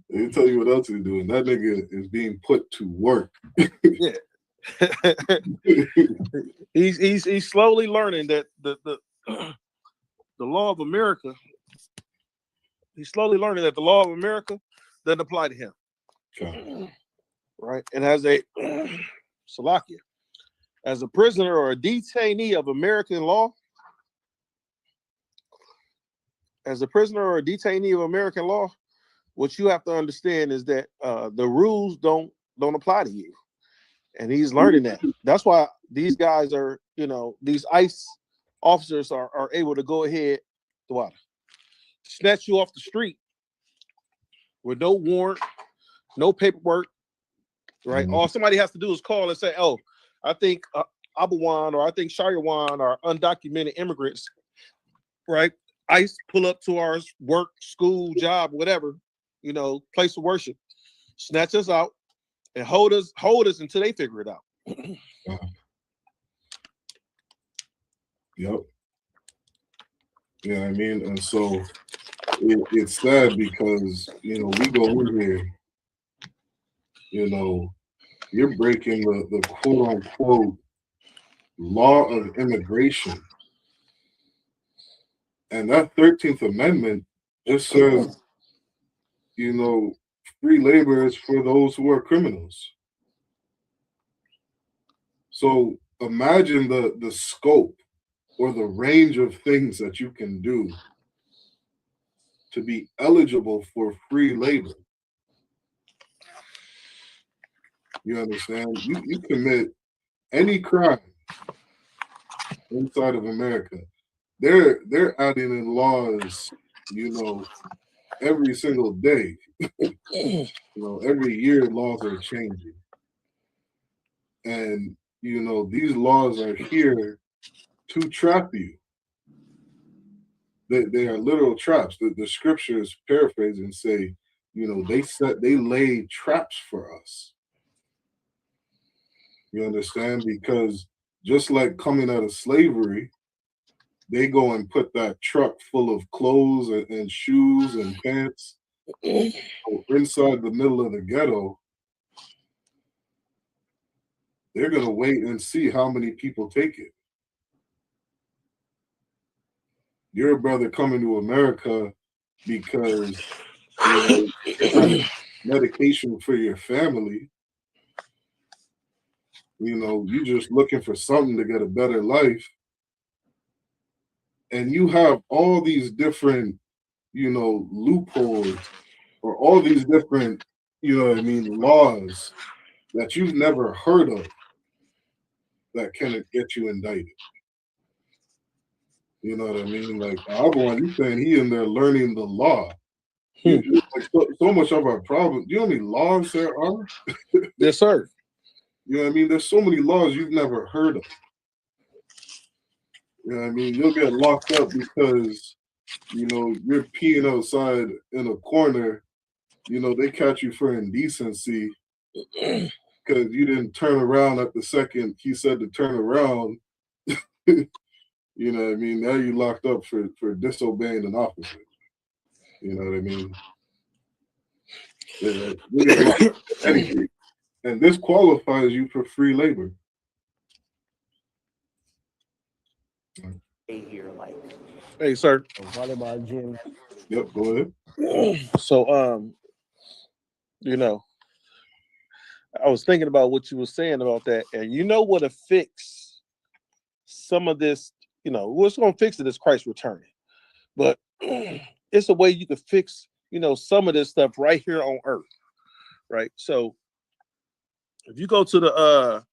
me tell you what else he's doing. That nigga is being put to work. Yeah. he's slowly learning that the law of America. He's slowly learning that the law of America doesn't apply to him. Okay. Right. And as a Salakia, as a prisoner or a detainee of American law, what you have to understand is that the rules don't apply to you. And he's learning that. That's why these guys are, these ICE officers are able to go ahead, snatch you off the street with no warrant, no paperwork, right? Mm-hmm. All somebody has to do is call and say, oh, I think Abawan or I think Shariwan are undocumented immigrants, right? ICE pull up to our work, school, job, whatever, place of worship, snatch us out and hold us until they figure it out. Yep. Yeah, I mean, and so it's sad because, we go in here, you're breaking the quote unquote law of immigration. And that 13th Amendment just says, free labor is for those who are criminals. So imagine the scope or the range of things that you can do to be eligible for free labor. You understand? You commit any crime inside of America, they're adding in laws, every single day. Every year laws are changing. And, these laws are here to trap you. They are literal traps. The scriptures paraphrase and say, they laid traps for us. You understand? Because just like coming out of slavery, they go and put that truck full of clothes and shoes and pants inside the middle of the ghetto. They're going to wait and see how many people take it. Your brother coming to America because medication for your family. You just looking for something to get a better life. and you have all these different, loopholes or all these different, laws that you've never heard of that can get you indicted. You know what I mean? Like Abraham, you saying he in there learning the law. Like so much of our problem. Do you know how many laws there are? Yes, sir. You know what I mean? There's so many laws you've never heard of. You know what I mean? You'll get locked up because, you're peeing outside in a corner. They catch you for indecency because you didn't turn around at the second he said to turn around. You know what I mean? Now you locked up for disobeying an officer. You know what I mean? Yeah, and this qualifies you for free labor. Hey, sir. Volleyball gym. Yep, go ahead. So, I was thinking about what you were saying about that, and you know what to fix some of this, what's going to fix it is Christ returning. But it's a way you could fix, some of this stuff right here on earth, right? So if you go to the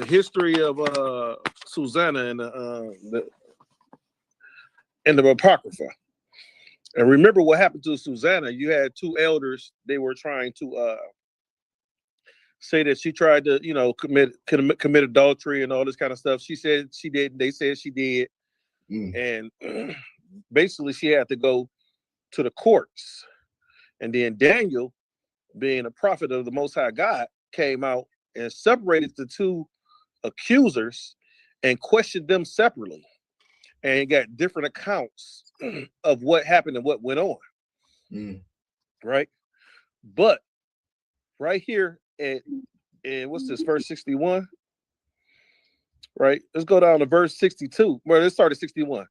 history of Susanna and the Apocrypha, and remember what happened to Susanna. You had two elders. They were trying to say that she tried to, commit adultery and all this kind of stuff. She said she didn't. They said she did. And basically she had to go to the courts. And then Daniel, being a prophet of the Most High God, came out and separated the two accusers and questioned them separately and got different accounts of what happened and what went on. Right? But right here in what's this, verse 61? Right? Let's go down to verse 62. Well, let's start at 61.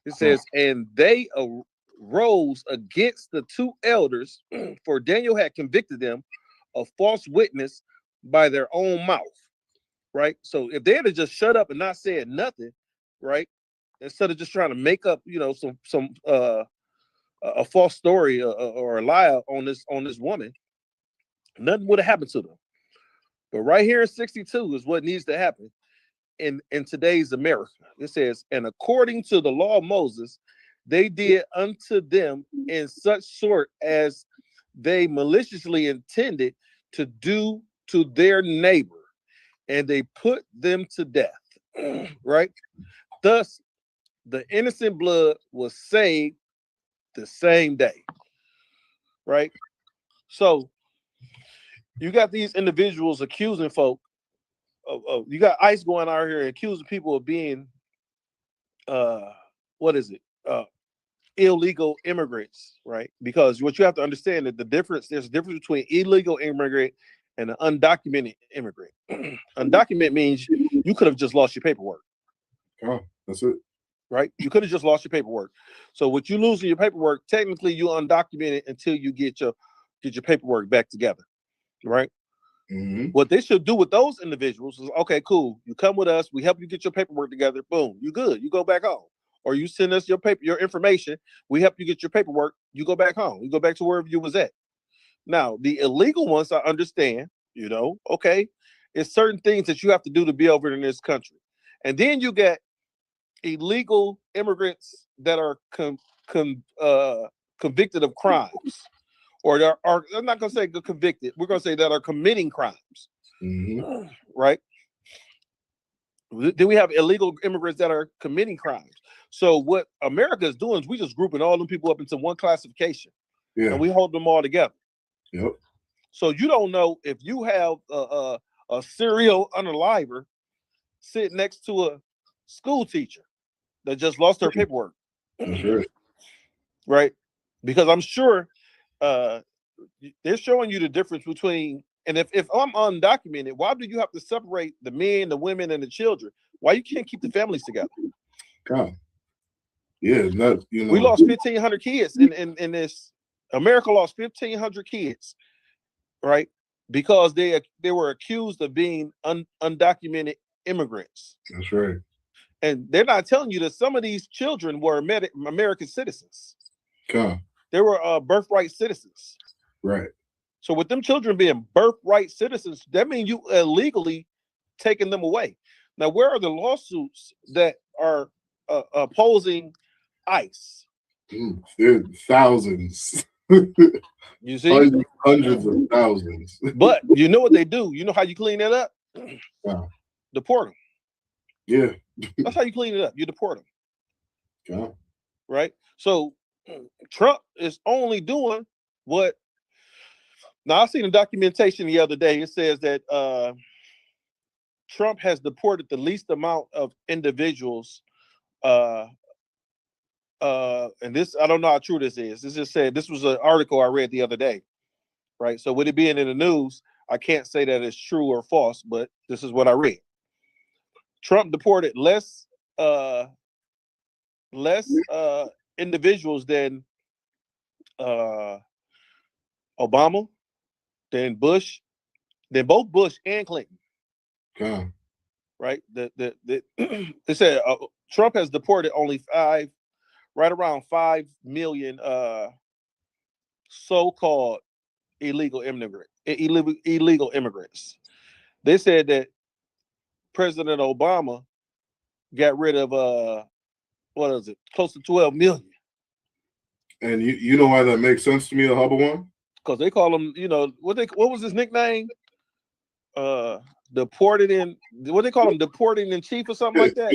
It says, and they arose against the two elders, for Daniel had convicted them of false witness by their own mouth. Right? So if they had just shut up and not said nothing, right? Instead of just trying to make up, some a false story or a lie on this woman, nothing would have happened to them. But right here in 62 is what needs to happen in today's America. It says, and according to the law of Moses, they did unto them in such sort as they maliciously intended to do to their neighbor, and they put them to death. Right? Thus, the innocent blood was saved the same day. Right? So you got these individuals accusing folk of you got ICE going out here accusing people of being illegal immigrants, right? Because what you have to understand that there's a difference between illegal immigrant and an undocumented immigrant. Undocumented means you could have just lost your paperwork. Oh, that's it. Right? You could have just lost your paperwork. So what you losing your paperwork, technically you undocumented until you get your paperwork back together. Right? What they should do with those individuals is, okay, cool. You come with us. We help you get your paperwork together. Boom. You good. You go back home. Or you send us your information. We help you get your paperwork. You go back home. You go back to wherever you was at. Now, the illegal ones, I understand, okay, it's certain things that you have to do to be over in this country. And then you get illegal immigrants that are convicted of crimes. Or I'm not going to say convicted. We're going to say that are committing crimes. Right? Then we have illegal immigrants that are committing crimes. So what America is doing is we just grouping all them people up into one classification. And we hold them all together. Yep. So you don't know if you have a serial unaliver sitting next to a school teacher that just lost their paperwork. Sure. Right? Because I'm sure they're showing you the difference between, and if I'm undocumented, why do you have to separate the men, the women, and the children? Why you can't keep the families together? God. Yeah, that we lost 1,500 kids in this. America lost 1,500 kids, right? Because they were accused of being undocumented immigrants. That's right. And they're not telling you that some of these children were American citizens. They were birthright citizens. Right. So with them children being birthright citizens, that means you illegally taking them away. Now, where are the lawsuits that are opposing ICE? There are thousands. You see? Hundreds of thousands. But you know what they do? You know how you clean that up? Wow. Deport them. Yeah. That's how you clean it up. You deport them. Yeah. Right? So Trump is only doing what. Now, I seen a documentation the other day. It says that Trump has deported the least amount of individuals. And this, I don't know how true this is. This just said, this was an article I read the other day. Right? So with it being in the news, I can't say that it's true or false, but this is what I read. Trump deported less individuals than Obama, than Bush, than both Bush and Clinton. Right? They said Trump has deported only right around 5 million so-called illegal immigrants. They said that President Obama got rid of what is it, close to 12 million. And you know why that makes sense to me, the Hubble one? Because they call him, what was his nickname? Deported in, what they call him, deporting in chief or something like that.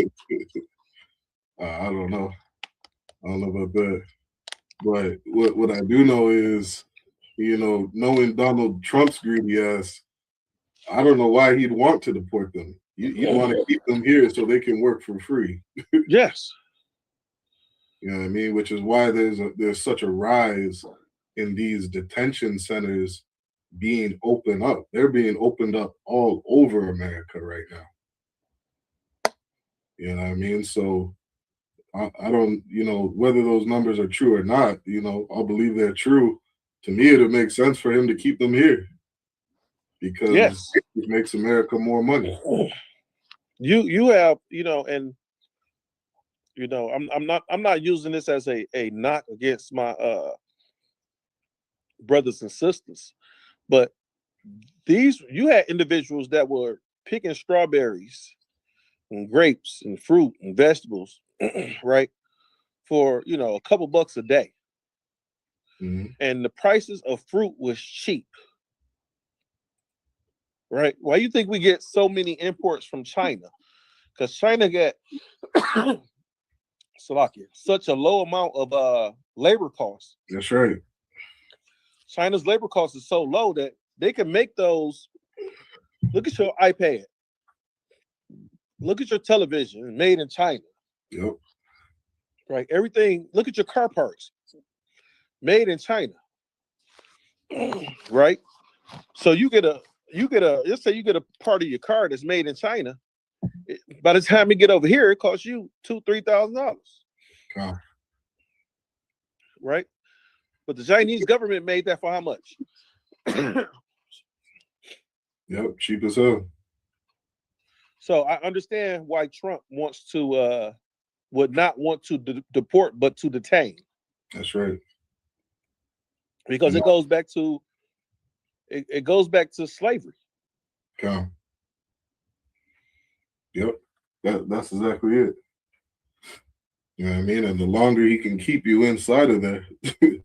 I don't know. I don't know about that. But what I do know is, knowing Donald Trump's greedy ass, I don't know why he'd want to deport them. You want to keep them here so they can work for free. Yes. You know what I mean? Which is why there's such a rise in these detention centers being opened up. They're being opened up all over America right now. You know what I mean? So I don't, whether those numbers are true or not, I'll believe they're true. To me, it makes sense for him to keep them here because it makes America more money. You have, and I'm not using this as a knock against my brothers and sisters, but you had individuals that were picking strawberries and grapes and fruit and vegetables, right, for a couple bucks a day. Mm-hmm. And the prices of fruit was cheap. Right? Why you think we get so many imports from China? Because China got such a low amount of labor costs. That's right. China's labor cost is so low that they can make those. Look at your iPad. Look at your television, made in China. Yep. Right. Everything. Look at your car parts, made in China. Right. So you get a. Let's say you get a part of your car that's made in China. By the time you get over here, it costs you $2,000-$3,000. Right? But the Chinese government made that for how much? Yep, cheap as hell. So I understand why Trump wants to would not want to deport, but to detain. That's right. Because it goes back to slavery. Yep, that's exactly it. You know what I mean? And the longer he can keep you inside of there, the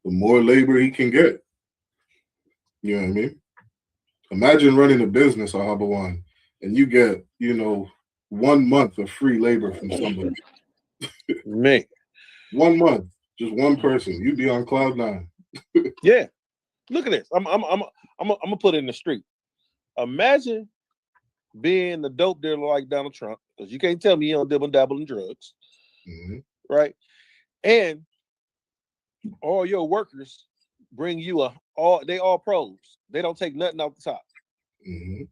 more labor he can get. You know what I mean? Imagine running a business, Ahabawan, and you get, 1 month of free labor from somebody. Man. 1 month, just one person. You'd be on cloud nine. Yeah. Look at this. I'm gonna put it in the street. Imagine being the dope dealer like Donald Trump, because you can't tell me you don't dibble and dabble in drugs, right? And all your workers bring you they all pros. They don't take nothing off the top,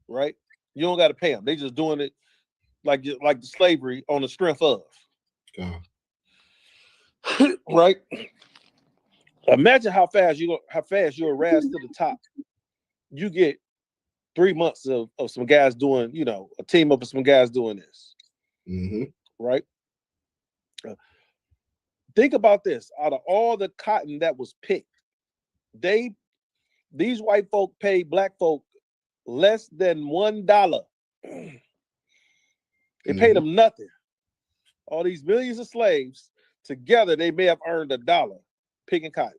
right? You don't got to pay them. They just doing it like the slavery on the strength of, right? Imagine how fast you're rise to the top. You get 3 months of some guys doing, a team up of some guys doing this. Mm-hmm. Right? Think about this. Out of all the cotton that was picked, these white folk paid black folk less than $1. They paid them nothing. All these millions of slaves together, they may have earned $1 picking cotton.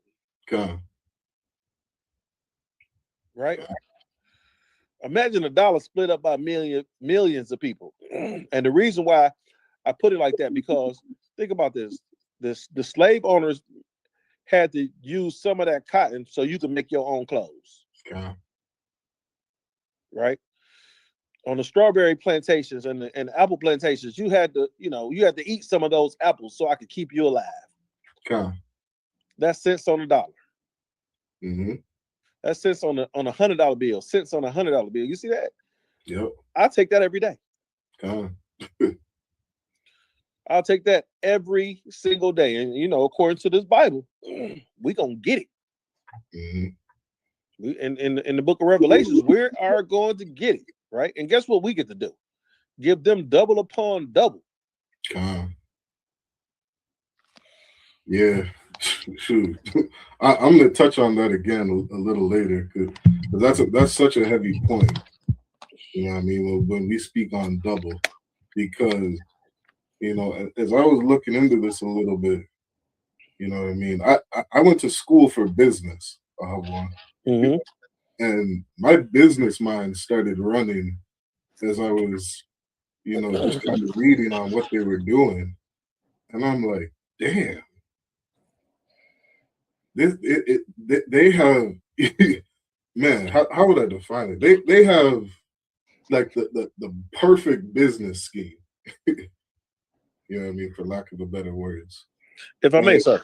Okay. Right? Imagine $1 split up by millions of people. And the reason why I put it like that, because think about this. The slave owners had to use some of that cotton so you could make your own clothes. Okay. Right? On the strawberry plantations and the apple plantations, you had to eat some of those apples so I could keep you alive. Okay. That's cents on a dollar. Mm-hmm. That's cents on a $100 bill. Cents on a $100 bill. You see that? Yep. I take that every day. Okay. I'll take that every single day. And according to this Bible, we gonna get it. Mm-hmm. In the book of Revelations, we are going to get it. Right? And guess what we get to do? Give them double upon double. Yeah, shoot. I'm gonna touch on that again a little later because that's such a heavy point. You know what I mean? When we speak on double, because as I was looking into this a little bit, you know what I mean. I went to school for business. Mm-hmm. And my business mind started running as I was, just kind of reading on what they were doing. And I'm like, damn, they have, man, how would I define it? They have like the perfect business scheme. You know what I mean? For lack of a better words. If I may, sir.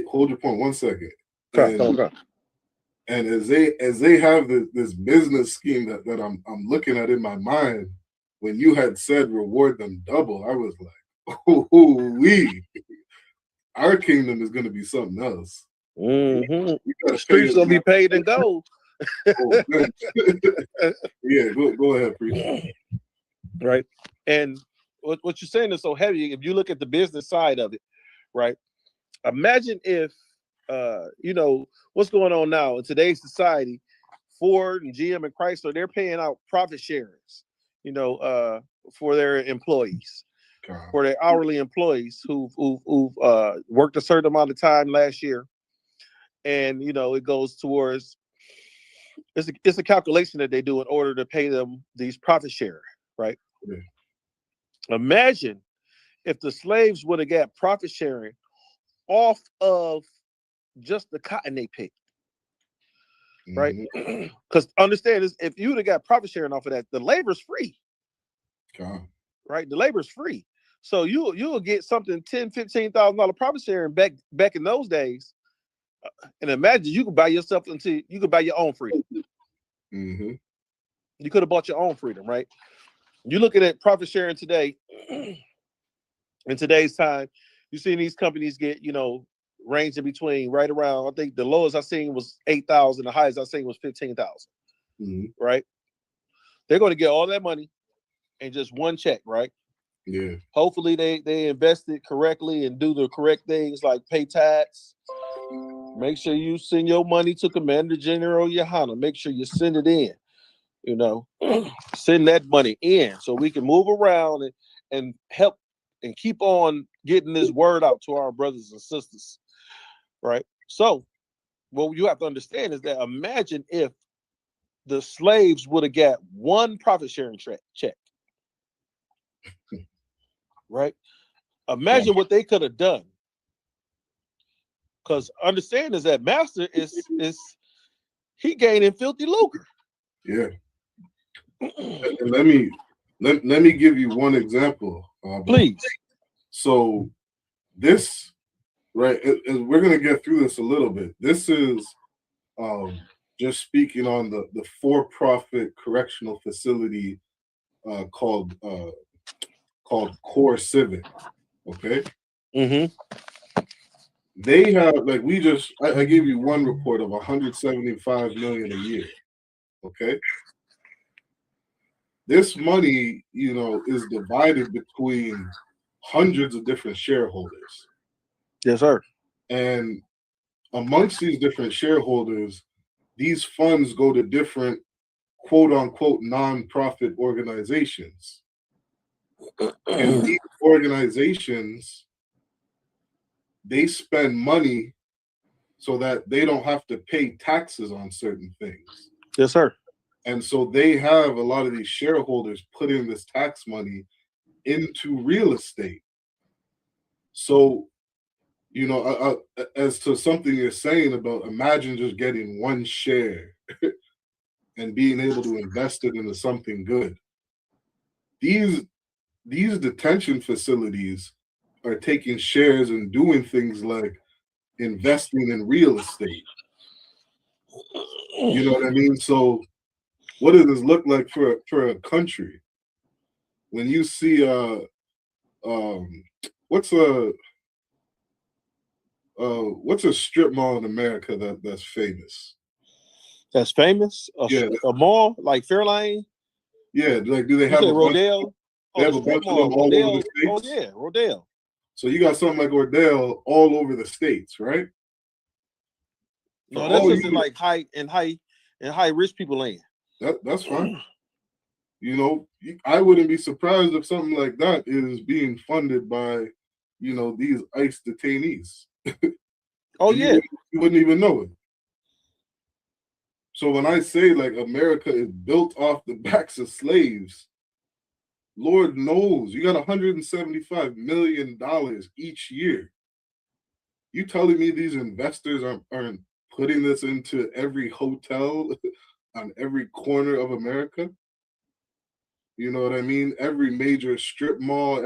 Hold your point 1 second. Okay. And as they have this business scheme that I'm looking at in my mind, when you had said reward them double, I was like, oh, our kingdom is going to be something else. Mm-hmm. The streets gonna be paid in gold. Yeah, go ahead, preach. Right, and what you're saying is so heavy. If you look at the business side of it, right? Imagine if what's going on now in today's society. Ford and GM and Chrysler, they're paying out profit sharings, for their employees, for their hourly employees who've worked a certain amount of time last year, and it goes towards. It's a calculation that they do in order to pay them these profit share, right? Yeah. Imagine if the slaves would have got profit sharing off of just the cotton they picked, right? Because understand this, if you would have got profit sharing off of that, the labor's free, right? The labor's free, so you'll get something $10,000-$15,000 profit sharing back in those days, and imagine you could buy yourself you could buy your own freedom. Mm-hmm. You could have bought your own freedom, right? You look at profit sharing today, in today's time, you see these companies get ranging between right around, I think the lowest I seen was 8,000, the highest I seen was 15,000. Mm-hmm. Right? They're going to get all that money in just one check, right? Yeah. Hopefully they invest it correctly and do the correct things like pay tax. Make sure you send your money to Commander General Yohana. Make sure you send it in. Send that money in so we can move around and help and keep on getting this word out to our brothers and sisters. Right. So what you have to understand is that imagine if the slaves would have got one profit sharing check. Right. Imagine what they could have done. Because understand is that master is he gaining filthy lucre. Yeah. And let me give you one example, please. So this, right, we're gonna get through this a little bit. This is just speaking on the for-profit correctional facility called Core Civic. Okay. Mm-hmm. They have I gave you one report of $175 million a year. Okay. this money, is divided between hundreds of different shareholders. Yes, sir. And amongst these different shareholders, these funds go to different quote unquote nonprofit organizations. And these organizations, they spend money so that they don't have to pay taxes on certain things. Yes, sir. And so they have a lot of these shareholders putting this tax money into real estate. So, as to something you're saying about, imagine just getting one share and being able to invest it into something good. These detention facilities are taking shares and doing things like investing in real estate. You know what I mean? So what does this look like for a country? When you see what's a strip mall in America that's famous? That's famous? Yeah. A mall like Fairlane? Yeah, like do they have a Rodale? They have a bunch of them all over the states? Oh yeah, Rodale. So you got something like Rodale all over the states, right? No, that's just in like high rich people land. That's fine. I wouldn't be surprised if something like that is being funded by, these ICE detainees. Oh yeah, you wouldn't even know it. So when I say like America is built off the backs of slaves, Lord knows you got $175 million each year. You telling me these investors aren't putting this into every hotel on every corner of America? You know what I mean? Every major strip mall,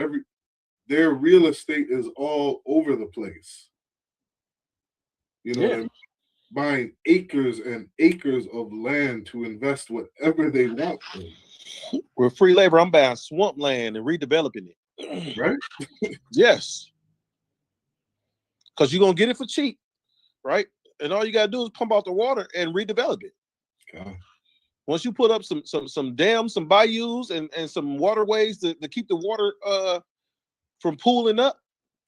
their real estate is all over the place. You know what I mean? Buying acres and acres of land to invest whatever they want in. With free labor, I'm buying swamp land and redeveloping it. Right? Yes. Because you're gonna get it for cheap, right? And all you gotta do is pump out the water and redevelop it. Okay. Once you put up some dams, some bayous, and some waterways to keep the water from pooling up,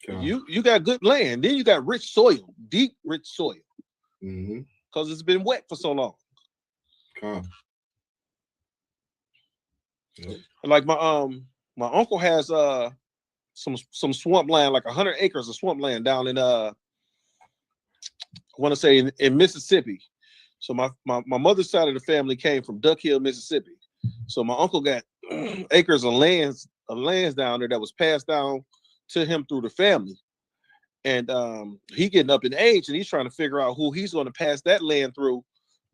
you got good land. Then you got rich soil, deep rich soil. Because it's been wet for so long. Okay. Yep. Like my uncle has some swamp land, like 100 acres of swamp land down in I want to say in Mississippi. So my mother's side of the family came from Duck Hill, Mississippi. So my uncle got acres of lands down there that was passed down to him through the family. And he getting up in age and he's trying to figure out who he's going to pass that land through.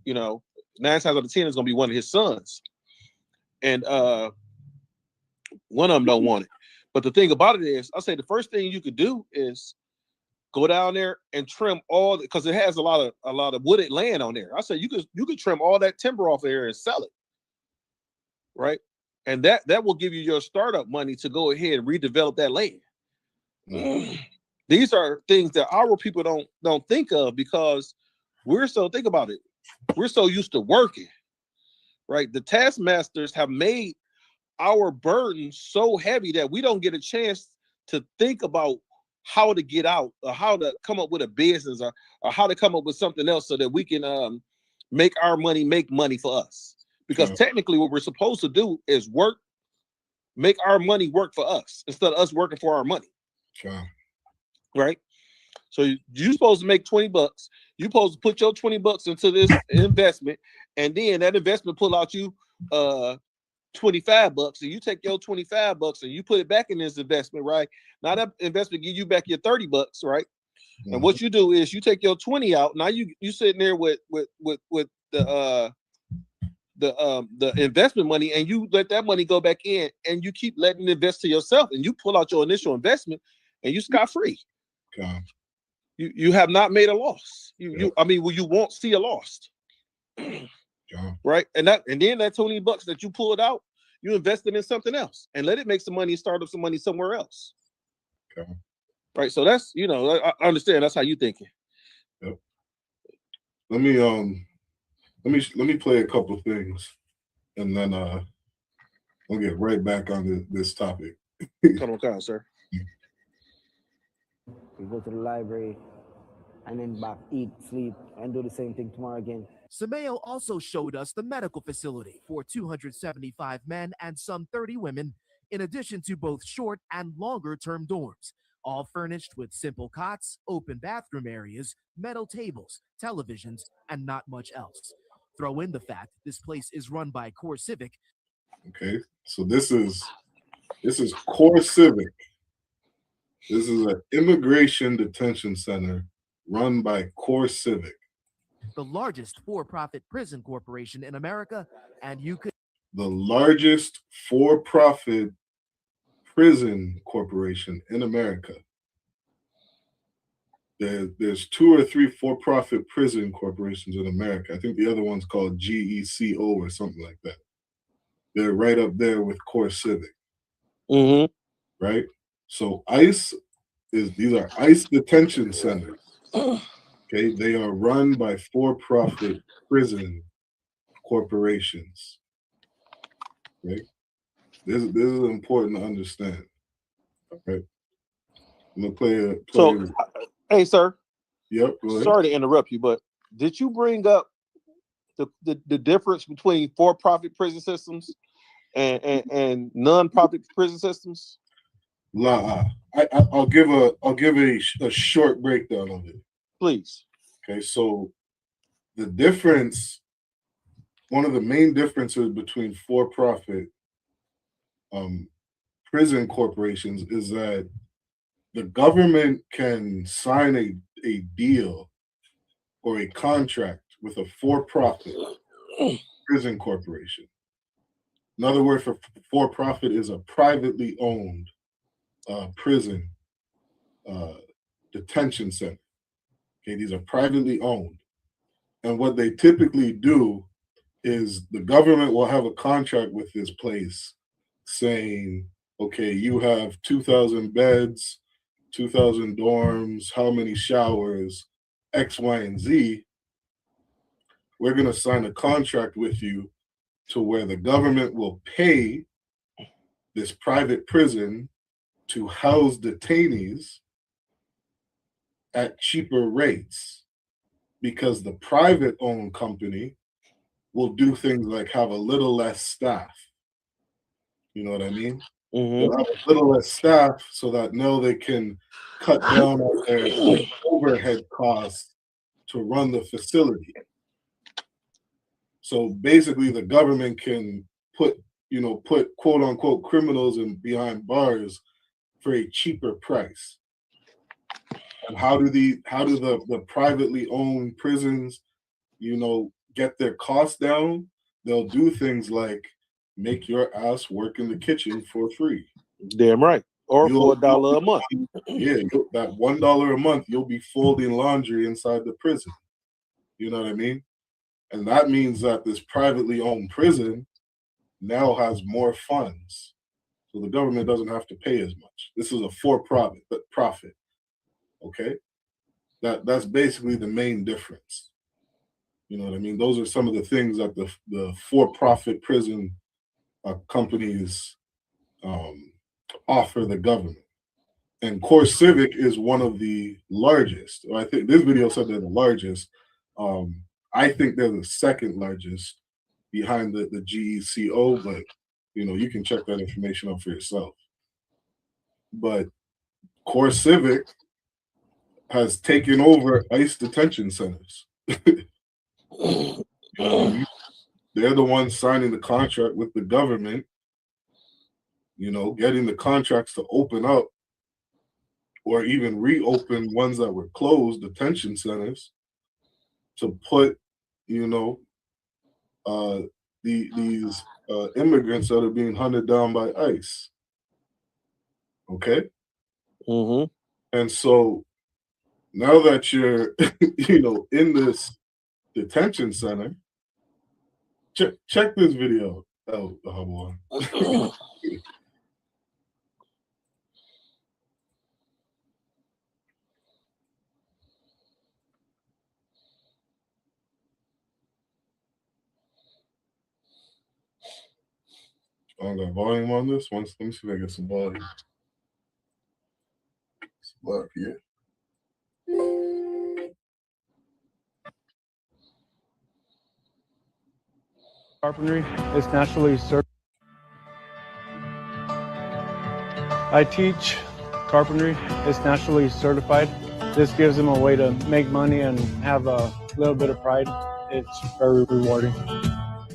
9 times out of 10 is going to be one of his sons. And one of them don't want it. But the thing about it is, I say the first thing you could do is go down there and trim all, because it has a lot of wooded land on there. I say you could trim all that timber off there and sell it, right? And that will give you your startup money to go ahead and redevelop that land. These are things that our people don't think of because think about it. We're so used to working, right? The taskmasters have made our burden so heavy that we don't get a chance to think about how to get out or how to come up with a business or how to come up with something else so that we can make our money make money for us. Because technically what we're supposed to do is work, make our money work for us instead of us working for our money. Right? So you're supposed to make $20. You're supposed to put your $20 into this investment, and then that investment pull out you $25, and you take your $25 and you put it back in this investment, right? Now that investment give you back your $30, right? And what you do is you take your 20 out. Now you sitting there with the investment money, and you let that money go back in, and you keep letting it invest to yourself, and you pull out your initial investment, and you scot-free. You have not made a loss. You won't see a loss. Right? And then that $20 that you pulled out, you invested in something else and let it make some money and start up some money somewhere else. Right. So that's, I understand that's how you thinking. Yep. Let me play a couple things and then we'll get right back on this topic. Come on, sir. We go to the library and then back, eat, sleep, and do the same thing tomorrow again. Sameo also showed us the medical facility for 275 men and some 30 women, in addition to both short and longer term dorms, all furnished with simple cots, open bathroom areas, metal tables, televisions, and not much else. Throw in the fact this place is run by Core Civic. Okay, so this is Core Civic. This is an immigration detention center run by Core Civic, the largest for-profit prison corporation in America, and the largest for-profit prison corporation in America. There's 2 or 3 for-profit prison corporations in America. I think the other one's called GECO or something like that. They're right up there with Core Civic. Right? So these are ICE detention centers. Okay, they are run by for-profit prison corporations. Okay, this is important to understand. Okay, I'm gonna play. Hey, sir. Yep. Go ahead. Sorry to interrupt you, but did you bring up the difference between for-profit prison systems and non-profit prison systems? I'll give a short breakdown of it. Please. Okay, so the difference, one of the main differences between for-profit prison corporations is that the government can sign a deal or a contract with a for-profit prison corporation. Another word for for-profit is a privately owned prison detention center. Okay, these are privately owned. And what they typically do is the government will have a contract with this place saying, okay, you have 2,000 beds, 2,000 dorms, how many showers, X, Y, and Z. We're going to sign a contract with you to where the government will pay this private prison to house detainees at cheaper rates, because the private owned company will do things like have a little less staff. You know what I mean? They'll have a little less staff so that now they can cut down on their overhead costs to run the facility. So basically the government can put quote unquote criminals in behind bars for a cheaper price. And how do the privately owned prisons, get their costs down? They'll do things like make your ass work in the kitchen for free. Damn right. Or for $1 a month. Yeah, that $1 a month, you'll be folding laundry inside the prison. You know what I mean? And that means that this privately owned prison now has more funds. So the government doesn't have to pay as much. This is a for-profit. Okay? That's basically the main difference. You know what I mean? Those are some of the things that the for-profit prison companies offer the government. And Core Civic is one of the largest. I think this video said they're the largest. I think they're the second largest behind the GECO, but you can check that information out for yourself. But Core Civic has taken over ICE detention centers. They're the ones signing the contract with the government, getting the contracts to open up or even reopen ones that were closed, detention centers, to put, these immigrants that are being hunted down by ICE. Okay? And so now that you're, in this detention center, check this video out, Hubble. I don't got volume on this one. Let me see if I get some volume. Some up here. Carpentry is nationally certified. I teach carpentry is nationally certified. This gives them a way to make money and have a little bit of pride. It's very rewarding.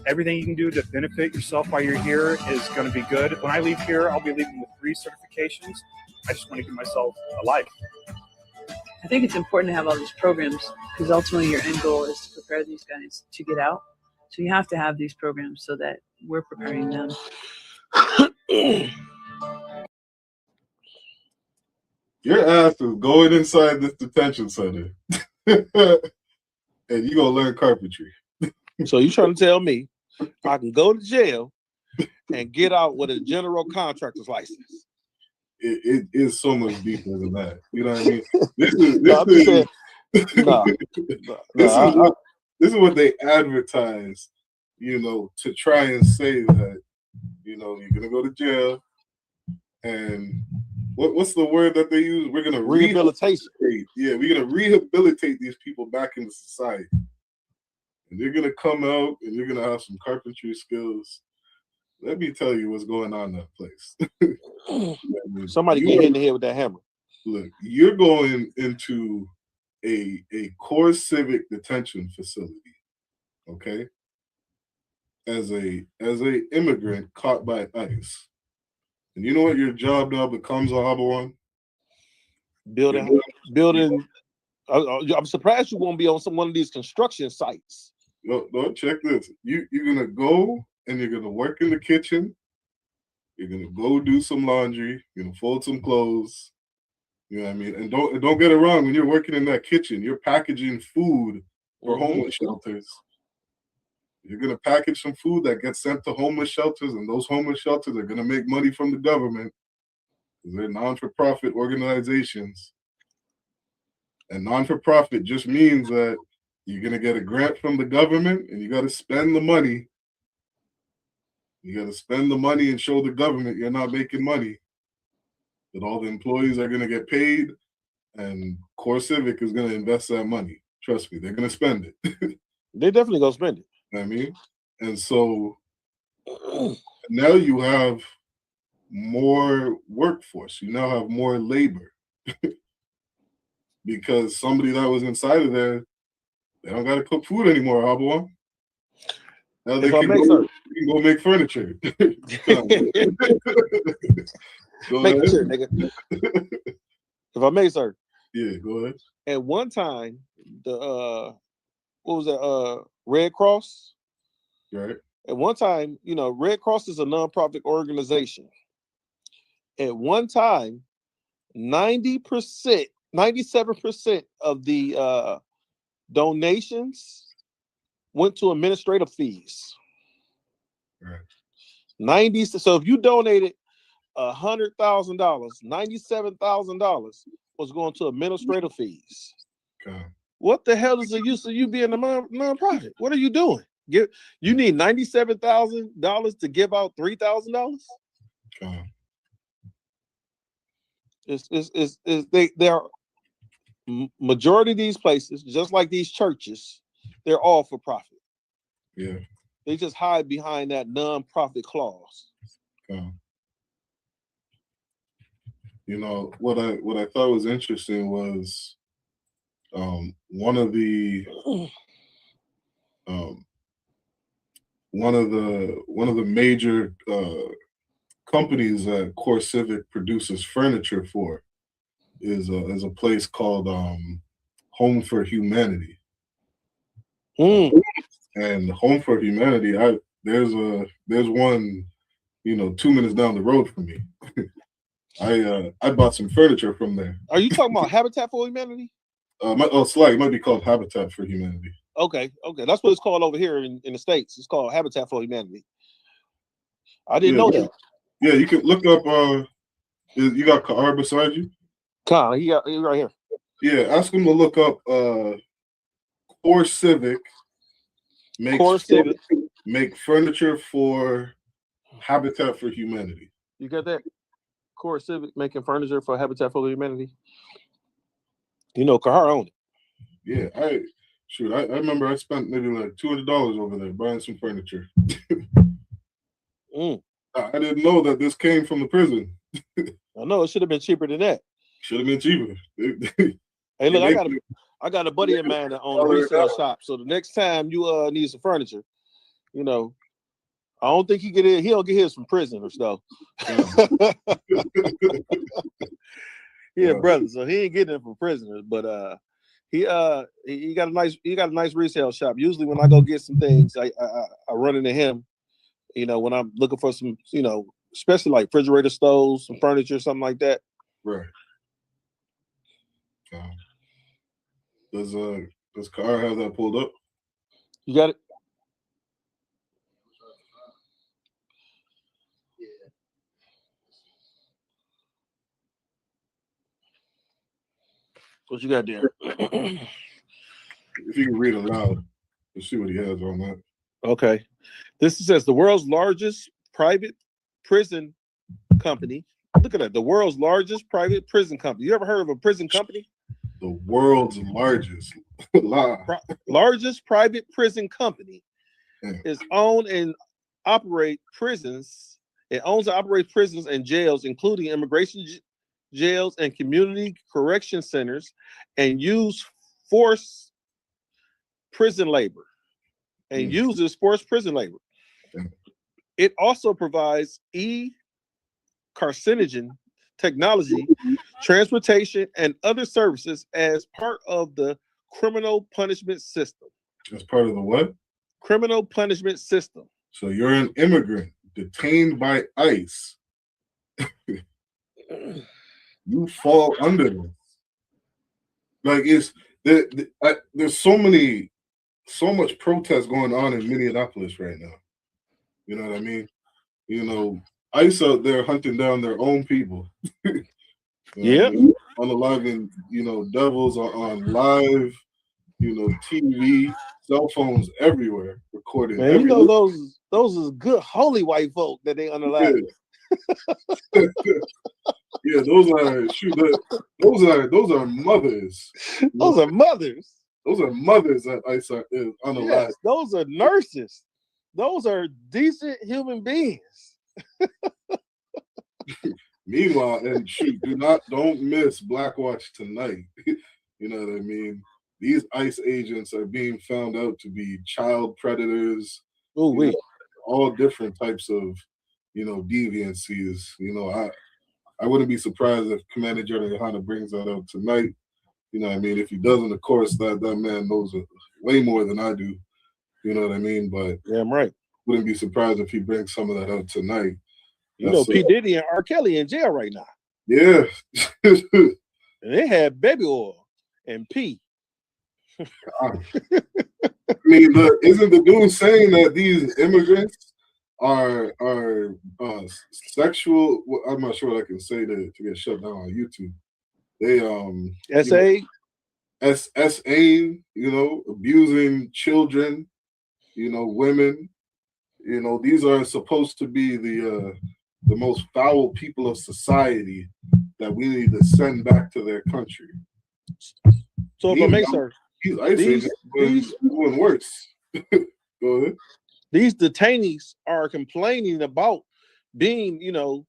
Everything you can do to benefit yourself while you're here is going to be good. When I leave here, I'll be leaving with 3 certifications. I just want to give myself a life. I think it's important to have all these programs because ultimately your end goal is to prepare these guys to get out. So you have to have these programs so that we're preparing them. Your ass is going inside this detention center. And you gonna learn carpentry. So you trying to tell me I can go to jail and get out with a general contractor's license? It is so much deeper than that. You know what I mean? This is what they advertise, you know, to try and say that, you know, you're gonna go to jail, and what's the word that they use? We're gonna rehabilitation. Yeah, we're gonna rehabilitate these people back into society. And they're gonna come out and you're gonna have some carpentry skills. Let me tell you what's going on in that place. Somebody get hit in the head with that hammer. Look, you're going into a core civic detention facility, okay? As a immigrant caught by ICE. And you know what your job now becomes, Ahabawan? Building. I'm surprised you won't be on one of these construction sites. No, check this. You're gonna go and you're gonna work in the kitchen. You're gonna go do some laundry. You're gonna fold some clothes. You know what I mean? And don't get it wrong. When you're working in that kitchen, you're packaging food for homeless shelters. You're gonna package some food that gets sent to homeless shelters, and those homeless shelters are gonna make money from the government because they're non-for-profit organizations. And non-for-profit just means that you're gonna get a grant from the government, and you got to spend the money. You got to spend the money and show the government you're not making money. That all the employees are gonna get paid, and Core Civic is gonna invest that money. Trust me, they're gonna spend it. They're definitely gonna spend it. You know what I mean? And so now you have more workforce. You now have more labor. Because somebody that was inside of there, they don't got to cook food anymore, Ahabawan. Now they can go make furniture. Make sure, nigga. If I may, sir. Yeah, go ahead. At one time, the what was that? Red Cross. Right. At one time, you know, Red Cross is a nonprofit organization. At one time, 90%, 97% of the donations went to administrative fees. Right. 90. So if you donated $100,000, $97,000 was going to administrative fees. Okay. What the hell is the use of you being a nonprofit? What are you doing? You need $97,000 to give out $3,000? Okay. They are majority of these places, just like these churches, they're all for profit. Yeah. They just hide behind that non-profit clause. Okay. You know, what I thought was interesting was one of the major companies that Core Civic produces furniture for is a place called Home for Humanity. And Home for Humanity, there's one, you know, 2 minutes down the road from me. I bought some furniture from there. Are you talking about Habitat for Humanity? It might be called Habitat for Humanity. Okay, that's what it's called over here in the States. It's called Habitat for Humanity. I didn't know that. Yeah, you can look up. You got Kaar beside you? Kaar, he right here. Yeah, ask him to look up Core Civic. Make furniture for Habitat for Humanity. You got that? Core Civic making furniture for Habitat for Humanity. You know, Kahar owned it. Yeah, I remember I spent maybe like $200 over there buying some furniture. I didn't know that this came from the prison. I know it should have been cheaper than that. Should have been cheaper. Hey, look, I got a buddy of mine that owns a resale shop. So the next time you need some furniture, you know, I don't think he'll get his from prison or stuff. Yeah, brother. So he ain't getting it from prisoners, but he got a nice resale shop. Usually when I go get some things, I run into him. You know, when I'm looking for some, you know, especially like refrigerator stoves, some furniture, something like that. Right. Does Kahar have that pulled up? You got it? What you got there? If you can read aloud, let's see what he has on that. Okay. This says the world's largest private prison company. Look at that. The world's largest private prison company. You ever heard of a prison company? The world's largest. Largest private prison company is owned and operate prisons. It owns and operates prisons and jails, including immigration jails and community correction centers, and use forced prison labor. And uses forced prison labor. It also provides carcinogen technology, transportation, and other services as part of the criminal punishment system. As part of the what? Criminal punishment system. So you're an immigrant detained by ICE. You fall under this. Like there's so much protest going on in Minneapolis right now. You know what I mean? You know, ICE out there hunting down their own people. Yeah. Unaliving, you know, devils on live, you know, TV, cell phones everywhere, recording. Man, you know those is good holy white folk that they unalive. Yeah, those are mothers. Those are mothers. Those are mothers that ICE is unalive. Yes, those are nurses. Those are decent human beings. Meanwhile, and don't miss Black Watch tonight. You know what I mean? These ICE agents are being found out to be child predators. All different types of, you know, deviancies. You know, I wouldn't be surprised if Commander General Yohana brings that out tonight. You know what I mean? If he doesn't, of course, that man knows way more than I do. You know what I mean? But yeah, I'm right. Wouldn't be surprised if he brings some of that out tonight. You know, P. Diddy and R. Kelly in jail right now. Yeah. And they had baby oil and pee. I mean, isn't the dude saying that these immigrants are sexual? Well, I'm not sure what I can say to get shut down on YouTube. They SA, you know, abusing children, you know, women. You know, these are supposed to be the most foul people of society that we need to send back to their country. So if I may, sir, these doing worse. Go ahead. These detainees are complaining about being, you know,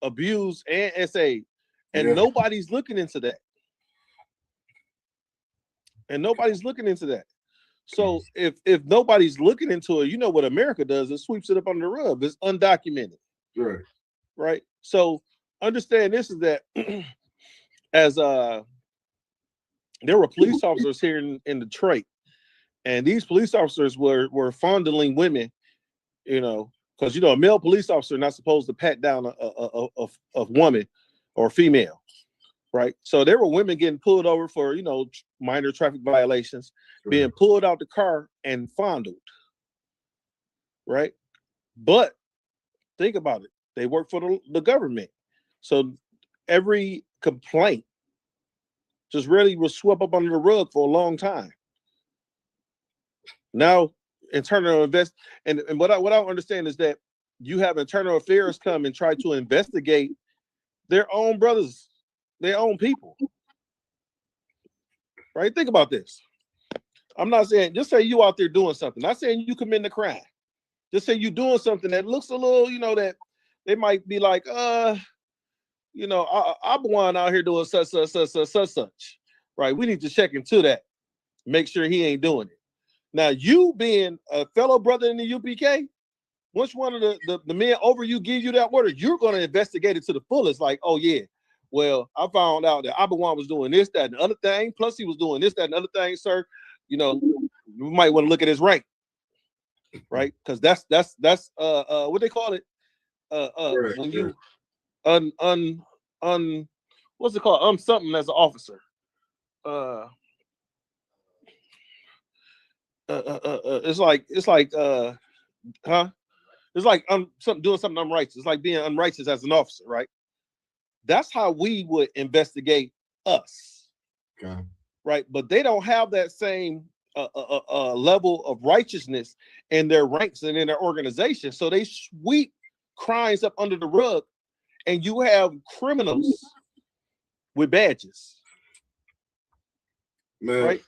abused and SA, and nobody's looking into that. So if nobody's looking into it, you know what America does? It sweeps it up under the rug. It's undocumented. Right. So understand this is that as there were police officers here in Detroit, and these police officers were fondling women, you know, because you know a male police officer not supposed to pat down a woman or female. Right. So there were women getting pulled over for, you know, minor traffic violations, being pulled out the car and fondled. Right. But think about it. They work for the government. So every complaint just really was swept up under the rug for a long time. Now, internal invest and what I don't understand is that you have internal affairs come and try to investigate their own brothers, their own people. Right? Think about this. I'm not saying, just say you out there doing something. Not saying you committing a crime. Just say you doing something that looks a little, that they might be like, Abawan out here doing such. Right? We need to check into that. Make sure he ain't doing it. Now, you being a fellow brother in the UPK, once one of the men over you give you that order, you're going to investigate it to the fullest. Like, oh yeah, well, I found out that Abawan was doing this, that, and the other thing. Plus, he was doing this, that, and the other thing, sir. We might want to look at his rank, right? Because that's what they call it. When you what's it called? Something as an officer. It's like doing something unrighteous. It's like being unrighteous as an officer, right? That's how we would investigate us, okay. Right? But they don't have that same level of righteousness in their ranks and in their organization, so they sweep crimes up under the rug, and you have criminals with badges. Man, right?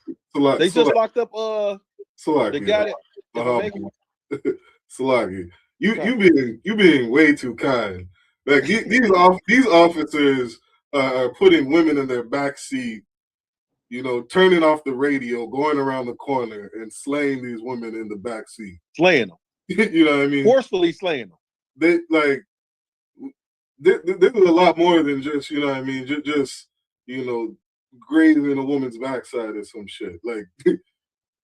They just locked up Salaki, the guy that Salaki, you being way too kind. Like these officers are putting women in their back seat, turning off the radio, going around the corner, and slaying these women in the back seat. Slaying them. You know what I mean? Forcefully slaying them. There's a lot more than just, just grazing a woman's backside or some shit. Like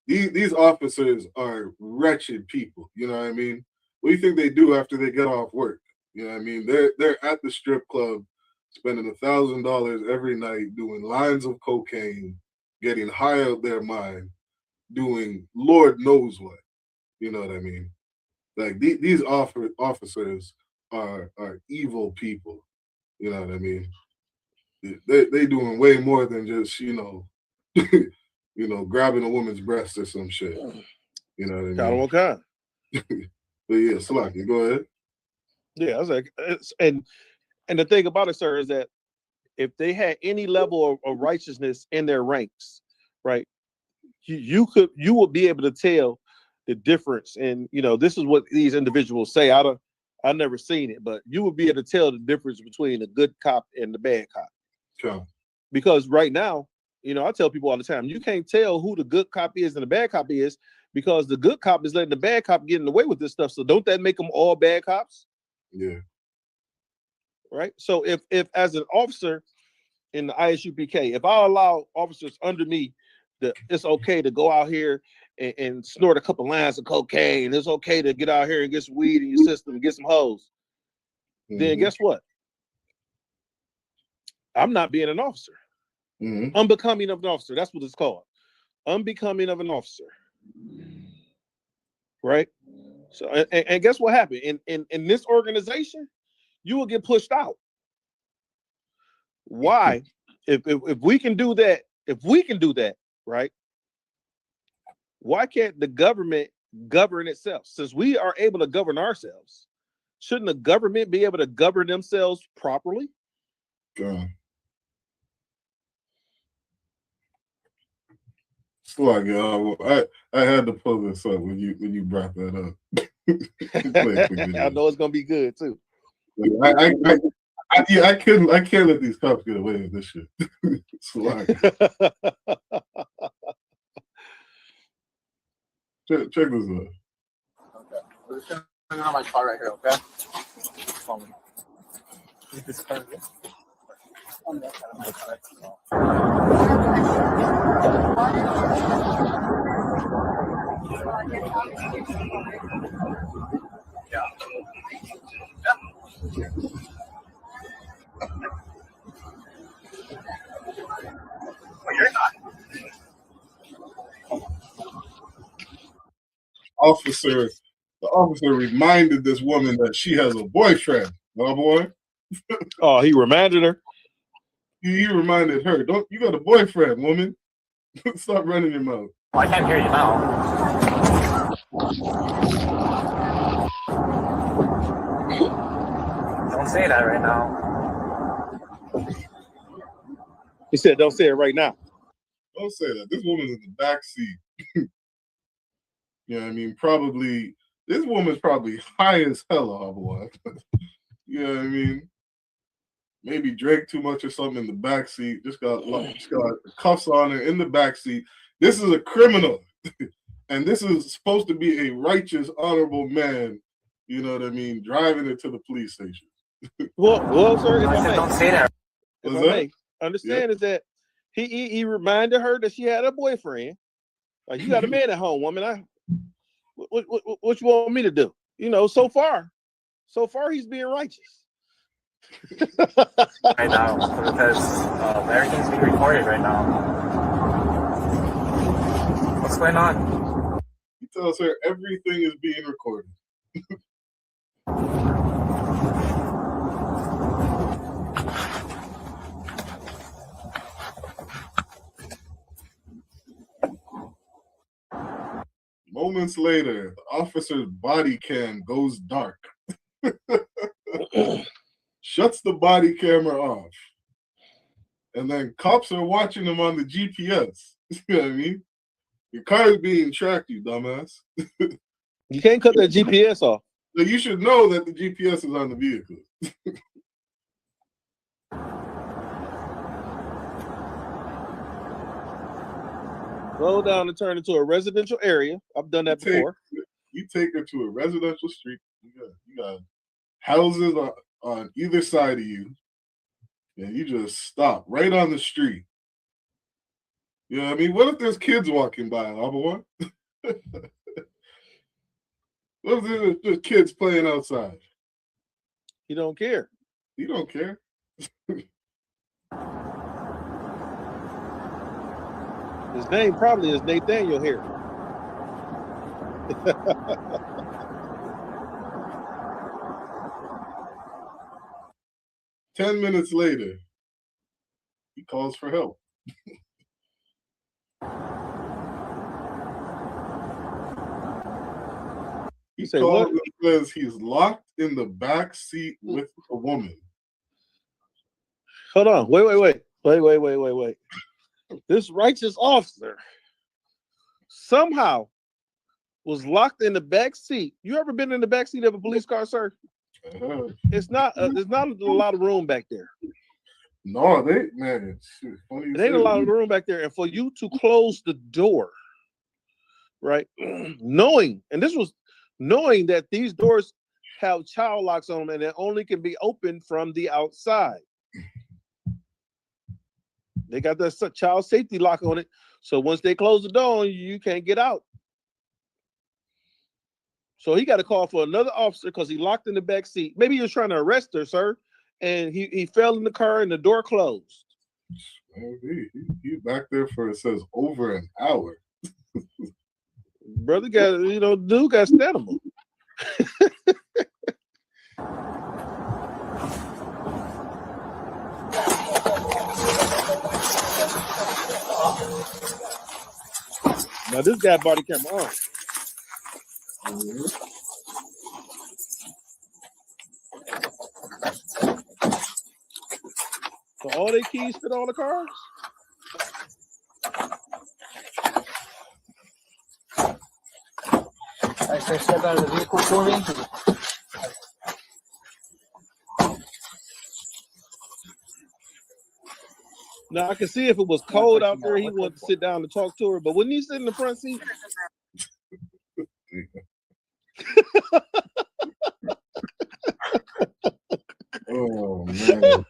these officers are wretched people. You know what I mean? What do you think they do after they get off work? You know what I mean? They're at the strip club spending $1,000 every night doing lines of cocaine, getting high out their mind, doing Lord knows what. You know what I mean? Like these officers are evil people. You know what I mean? They doing way more than just grabbing a woman's breast or some shit. You know what I mean? Kind. But yeah, Salaki, go ahead. Yeah, I was like, and the thing about it, sir, is that if they had any level of righteousness in their ranks, right, you would be able to tell the difference. And this is what these individuals say. I've never seen it, but you would be able to tell the difference between the good cop and the bad cop. Sure. Because right now, I tell people all the time, you can't tell who the good cop is and the bad cop is, because the good cop is letting the bad cop get in the way with this stuff. So don't that make them all bad cops? Yeah. Right. So if as an officer in the ISUPK, if I allow officers under me that it's okay to go out here and snort a couple lines of cocaine, it's okay to get out here and get some weed in your system and get some hoes, then guess what? I'm not being an officer. Unbecoming of an officer. That's what it's called. Unbecoming of an officer. Right? So and guess what happened? In this organization, you will get pushed out. Why? If we can do that, right? Why can't the government govern itself? Since we are able to govern ourselves, shouldn't the government be able to govern themselves properly? Yeah. Like, I had to pull this up when you brought that up. I know it's gonna be good too. I can't let these cops get away with this shit. Check this out. Okay, we're just turning on my car right here. Okay. Follow me. This car here. The officer reminded this woman that she has a boyfriend. Oh boy. Oh, he reminded her. He reminded her, you got a boyfriend, woman. Stop running your mouth. Oh, I can't hear you now. Don't say that right now. He said, "Don't say it right now." Don't say that. This woman's in the back seat. Yeah, I mean, probably this woman's probably high as hell, boy. Yeah, I mean, maybe drank too much or something in the back seat. Just got cuffs on her in the back seat. This is a criminal, and this is supposed to be a righteous, honorable man. You know what I mean? Driving her to the police station. Well, sir, if I may, Don't say that. if I may, understand is that he reminded her that she had a boyfriend. Like, you got a man at home, woman. What you want me to do? You know, so far he's being righteous. Right now, because everything's being recorded right now. What's going on? He tells her everything is being recorded. Moments later, the officer's body cam goes dark. Shuts the body camera off. And then cops are watching him on the GPS. You know what I mean? Your car is being tracked, you dumbass. You can't cut that GPS off. So you should know that the GPS is on the vehicle. Slow down and turn into a residential area. I've done that before. You take her to a residential street. You got houses on either side of you. And you just stop right on the street. You know what I mean? What if there's kids walking by, Abawa? What if there's kids playing outside? You don't care. You don't care. His name probably is Nathaniel here. 10 minutes later, he calls for help. He calls and says he's locked in the back seat with a woman. Hold on. Wait. This righteous officer somehow was locked in the back seat. You ever been in the back seat of a police car, sir? There's not a lot of room back there. No, it ain't a lot of room back there. And for you to close the door, right? knowing that these doors have child locks on them and it only can be opened from the outside. They got that child safety lock on it. So once they close the door, you can't get out. So he got to call for another officer because he locked in the back seat. Maybe he was trying to arrest her, sir. And he fell in the car and the door closed. He's back there for, it says, over an hour. Brother got, dude got stamina. Now this guy body camera on. So all their keys fit all the cars? I said that the vehicle moving. Now I can see if it was cold out there, he wanted to sit down and talk to her. But wouldn't he sit in the front seat? Oh man.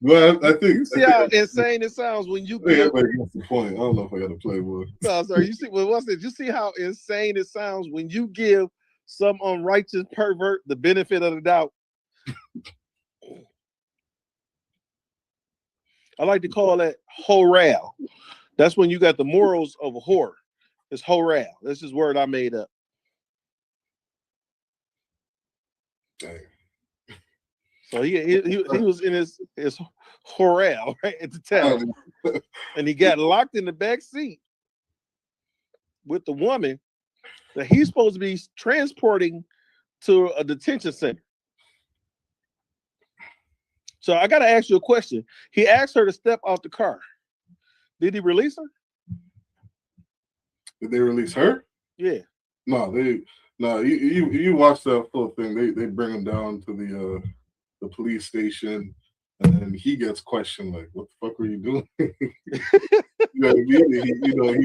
Well, I think you see how insane it sounds when you give. That's the point. I don't know if I got to play with. No, sorry. You see, you see how insane it sounds when you give some unrighteous pervert the benefit of the doubt. I like to call that horal. That's when you got the morals of a whore. It's horal. That's just word I made up. Dang. So he was in his horal right at the time, and he got locked in the back seat with the woman. that he's supposed to be transporting to a detention center. So I got to ask you a question. He asked her to step out the car. Did he release her? Did they release her? Yeah. No, you watch that full thing. They bring him down to the police station, and then he gets questioned like, "What the fuck were you doing?" He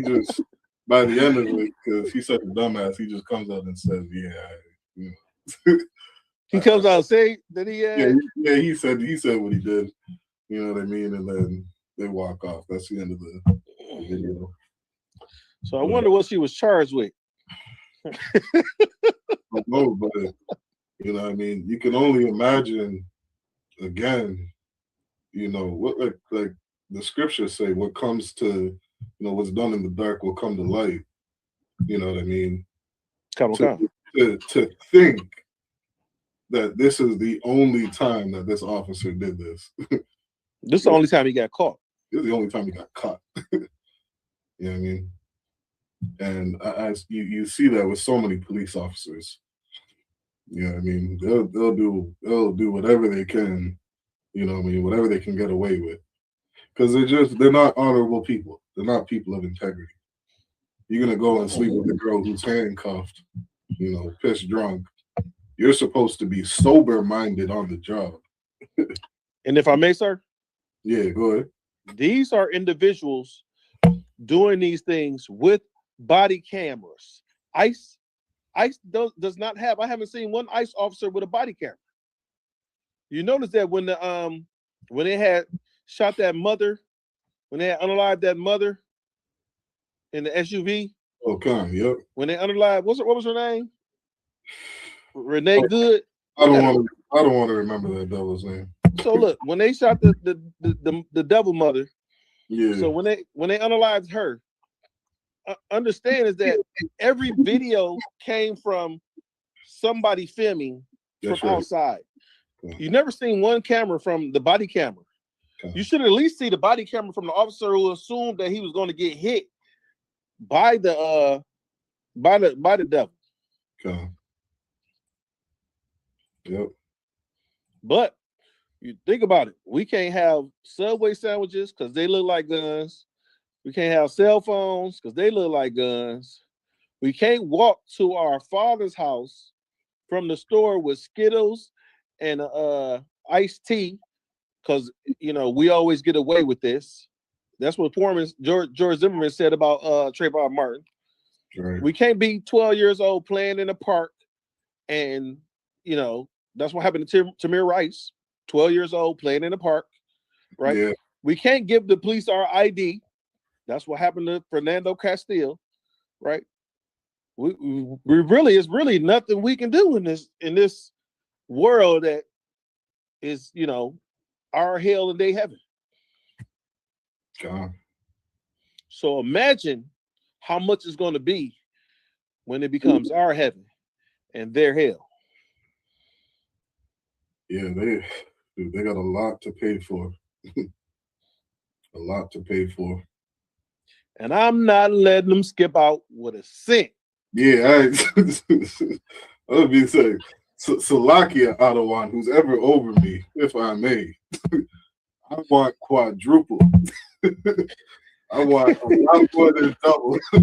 just by the end of it, because he's such a dumbass, he just comes out and says, "Yeah." He comes out and say that he had. Yeah, he said what he did. You know what I mean? And then they walk off. That's the end of the video. So I wonder what she was charged with. No, but you know what I mean? You can only imagine again, what like the scriptures say, what comes to what's done in the dark will come to light. You know what I mean? To think that this is the only time that this officer did this. This is the only time he got caught. This is the only time he got caught. You know what I mean? And as you see that with so many police officers. You know what I mean? They'll do whatever they can, whatever they can get away with. Because they're not honorable people. They're not people of integrity. You're gonna go and sleep with a girl who's handcuffed, pissed drunk. You're supposed to be sober-minded on the job. And if I may, sir? Yeah, go ahead. These are individuals doing these things with body cameras. ICE does not have. I haven't seen one ICE officer with a body camera. You notice that when they had shot that mother, when they had unalived that mother in the SUV. Okay, yep. When they unalived, what was her name? Renee Good. I don't want to remember that devil's name. So look, when they shot the devil mother, yeah. So when they unalived her, understand is that every video came from somebody filming from outside. Okay. You never seen one camera from the body camera. Okay. You should at least see the body camera from the officer who assumed that he was going to get hit by the devil. Okay. Yep. But you think about it. We can't have Subway sandwiches because they look like guns. We can't have cell phones because they look like guns. We can't walk to our father's house from the store with Skittles and iced tea because we always get away with this. That's what George Zimmerman said about Trayvon Martin. Right. We can't be 12 years old playing in the park, and that's what happened to Tamir Rice, 12 years old playing in the park, right? Yeah. We can't give the police our ID. That's what happened to Fernando Castile, right? We really, it's really nothing we can do in this world that is, our hell and their heaven. God. So imagine how much it's going to be when it becomes our heaven and their hell. Yeah, they got a lot to pay for. A lot to pay for. And I'm not letting them skip out with a cent. Yeah, I would be saying, Salakia Adawan, who's ever over me, if I may, I want quadruple. I want a lot more than double. I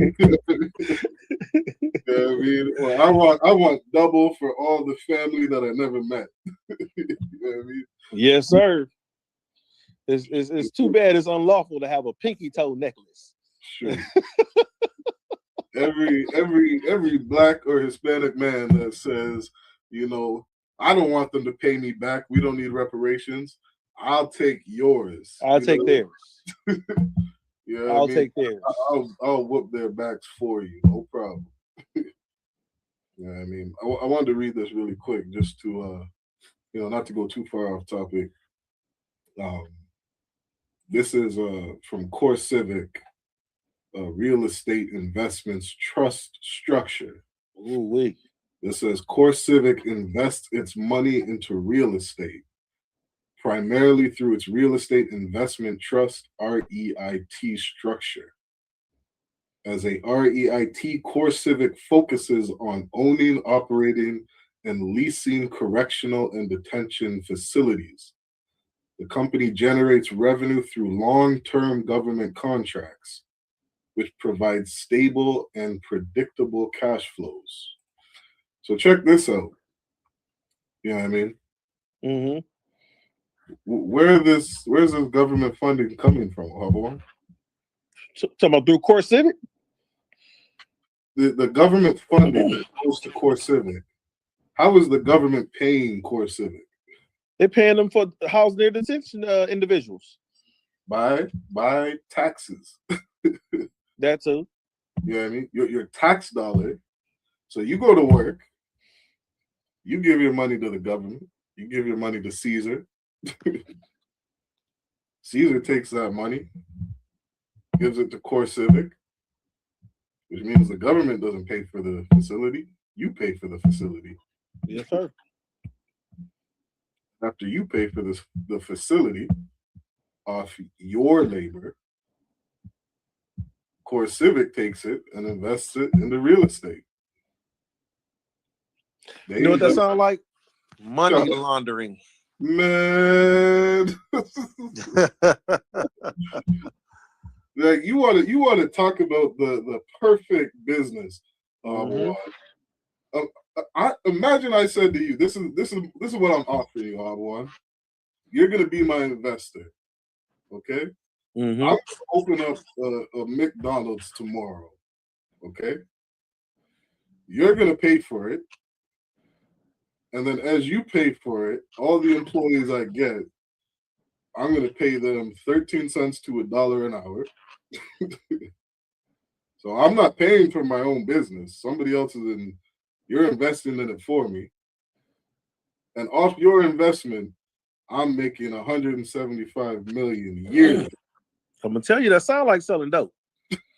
mean, well, I want double for all the family that I never met. You know what I mean? Yes, sir. It's too bad it's unlawful to have a pinky toe necklace. Sure. every black or Hispanic man that says, I don't want them to pay me back. We don't need reparations. I'll take yours. I'll take theirs. Yeah, I'll take theirs. I'll whoop their backs for you. No problem. Yeah, I mean, I wanted to read this really quick just to, not to go too far off topic. This is from Core Civic, Real Estate Investments Trust Structure. Ooh-wee. It says Core Civic invests its money into real estate, primarily through its Real Estate Investment Trust, REIT structure. as a REIT, CoreCivic focuses on owning, operating, and leasing correctional and detention facilities. The company generates revenue through long-term government contracts, which provide stable and predictable cash flows. So check this out. You know what I mean? Mm-hmm. Where's this government funding coming from, Hubble? Talking about through CoreCivic? The government funding that goes to CoreCivic. How is the government paying CoreCivic? They're paying them for housing their detention individuals. By taxes. That too. You know what I mean? Your tax dollar. So you go to work, you give your money to the government, you give your money to Caesar. Caesar takes that money, gives it to CoreCivic, which means the government doesn't pay for the facility, you pay for the facility. Yes, sir. After you pay for the facility off your labor, CoreCivic takes it and invests it into real estate. You know what that sounds like? Money laundering. Man. Like you want to talk about the perfect business. I imagine I said to you, this is what I'm offering you, Abuan. You're gonna be my investor. Okay? I'm gonna open up a McDonald's tomorrow. Okay? You're gonna pay for it. And then as you pay for it, all the employees I get, I'm gonna pay them 13 cents to $1 an hour. So I'm not paying for my own business. Somebody else is you're investing in it for me. And off your investment, I'm making $175 million a year. I'm gonna tell you that sounds like selling dope.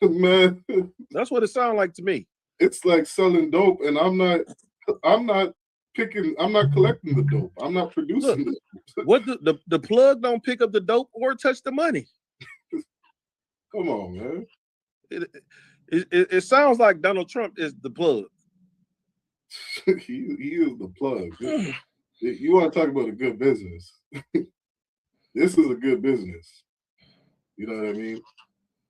Man. That's what it sounds like to me. It's like selling dope, and I'm not collecting the dope. I'm not producing it. What the plug don't pick up the dope or touch the money. Come on, man. It sounds like Donald Trump is the plug. he is the plug. You want to talk about a good business? This is a good business. You know what I mean?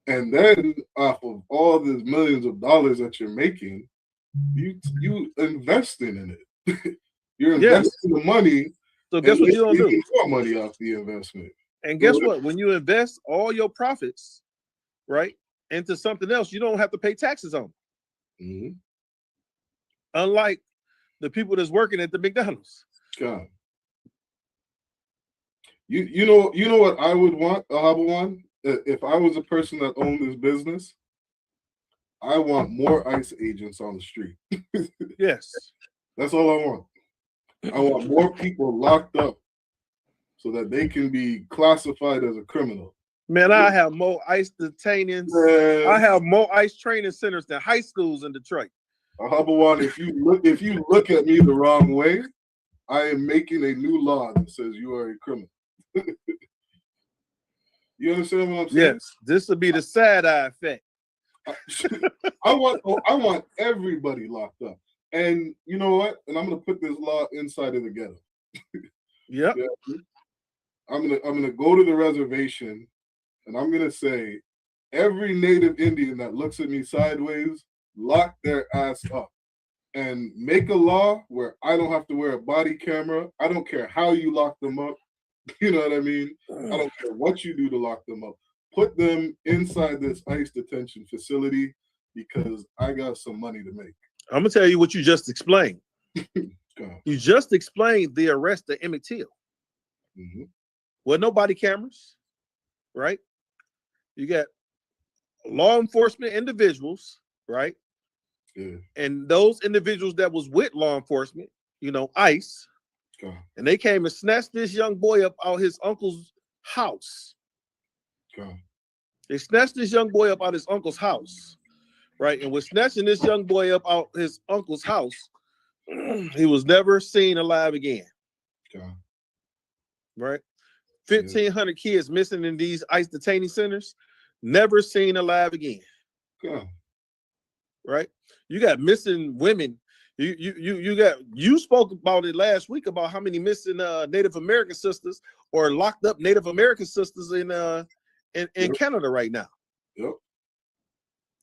And then off of all these millions of dollars that you're making, you investing in it. You're investing the money. So guess what you don't do? More money off the investment. And guess what? When you invest all your profits, right, into something else, you don't have to pay taxes on it. Mm-hmm. Unlike the people that's working at the McDonald's. God. You know what I would want, Ahabawan? If I was a person that owned this business, I want more ICE agents on the street. Yes. That's all I want. I want more people locked up so that they can be classified as a criminal. Man, I have more ICE detainees. I have more ICE training centers than high schools in Detroit. Ahabawan, if you look at me the wrong way, I am making a new law that says you are a criminal. You understand what I'm saying? Yes, this will be the sad eye effect. I want everybody locked up. And you know what? And I'm gonna put this law inside of the ghetto. Yep. Yeah. I'm gonna go to the reservation and I'm gonna say every native Indian that looks at me sideways, lock their ass up. And make a law where I don't have to wear a body camera. I don't care how you lock them up. You know what I mean? I don't care what you do to lock them up. Put them inside this ICE detention facility because I got some money to make. I'm gonna tell you what you just explained. You just explained the arrest of Emmett Till. Mm-hmm. Well, no body cameras, right? You got law enforcement individuals, right? Yeah. And those individuals that was with law enforcement, ICE, and they came and snatched this young boy up out his uncle's house. They snatched this young boy up out his uncle's house, right? And was snatching this young boy up out his uncle's house. He was never seen alive again. Right? 1,500 kids missing in these ICE detaining centers, never seen alive again. right? You got missing women. You spoke about it last week about how many missing Native American sisters or locked up Native American sisters in Canada right now. Yep.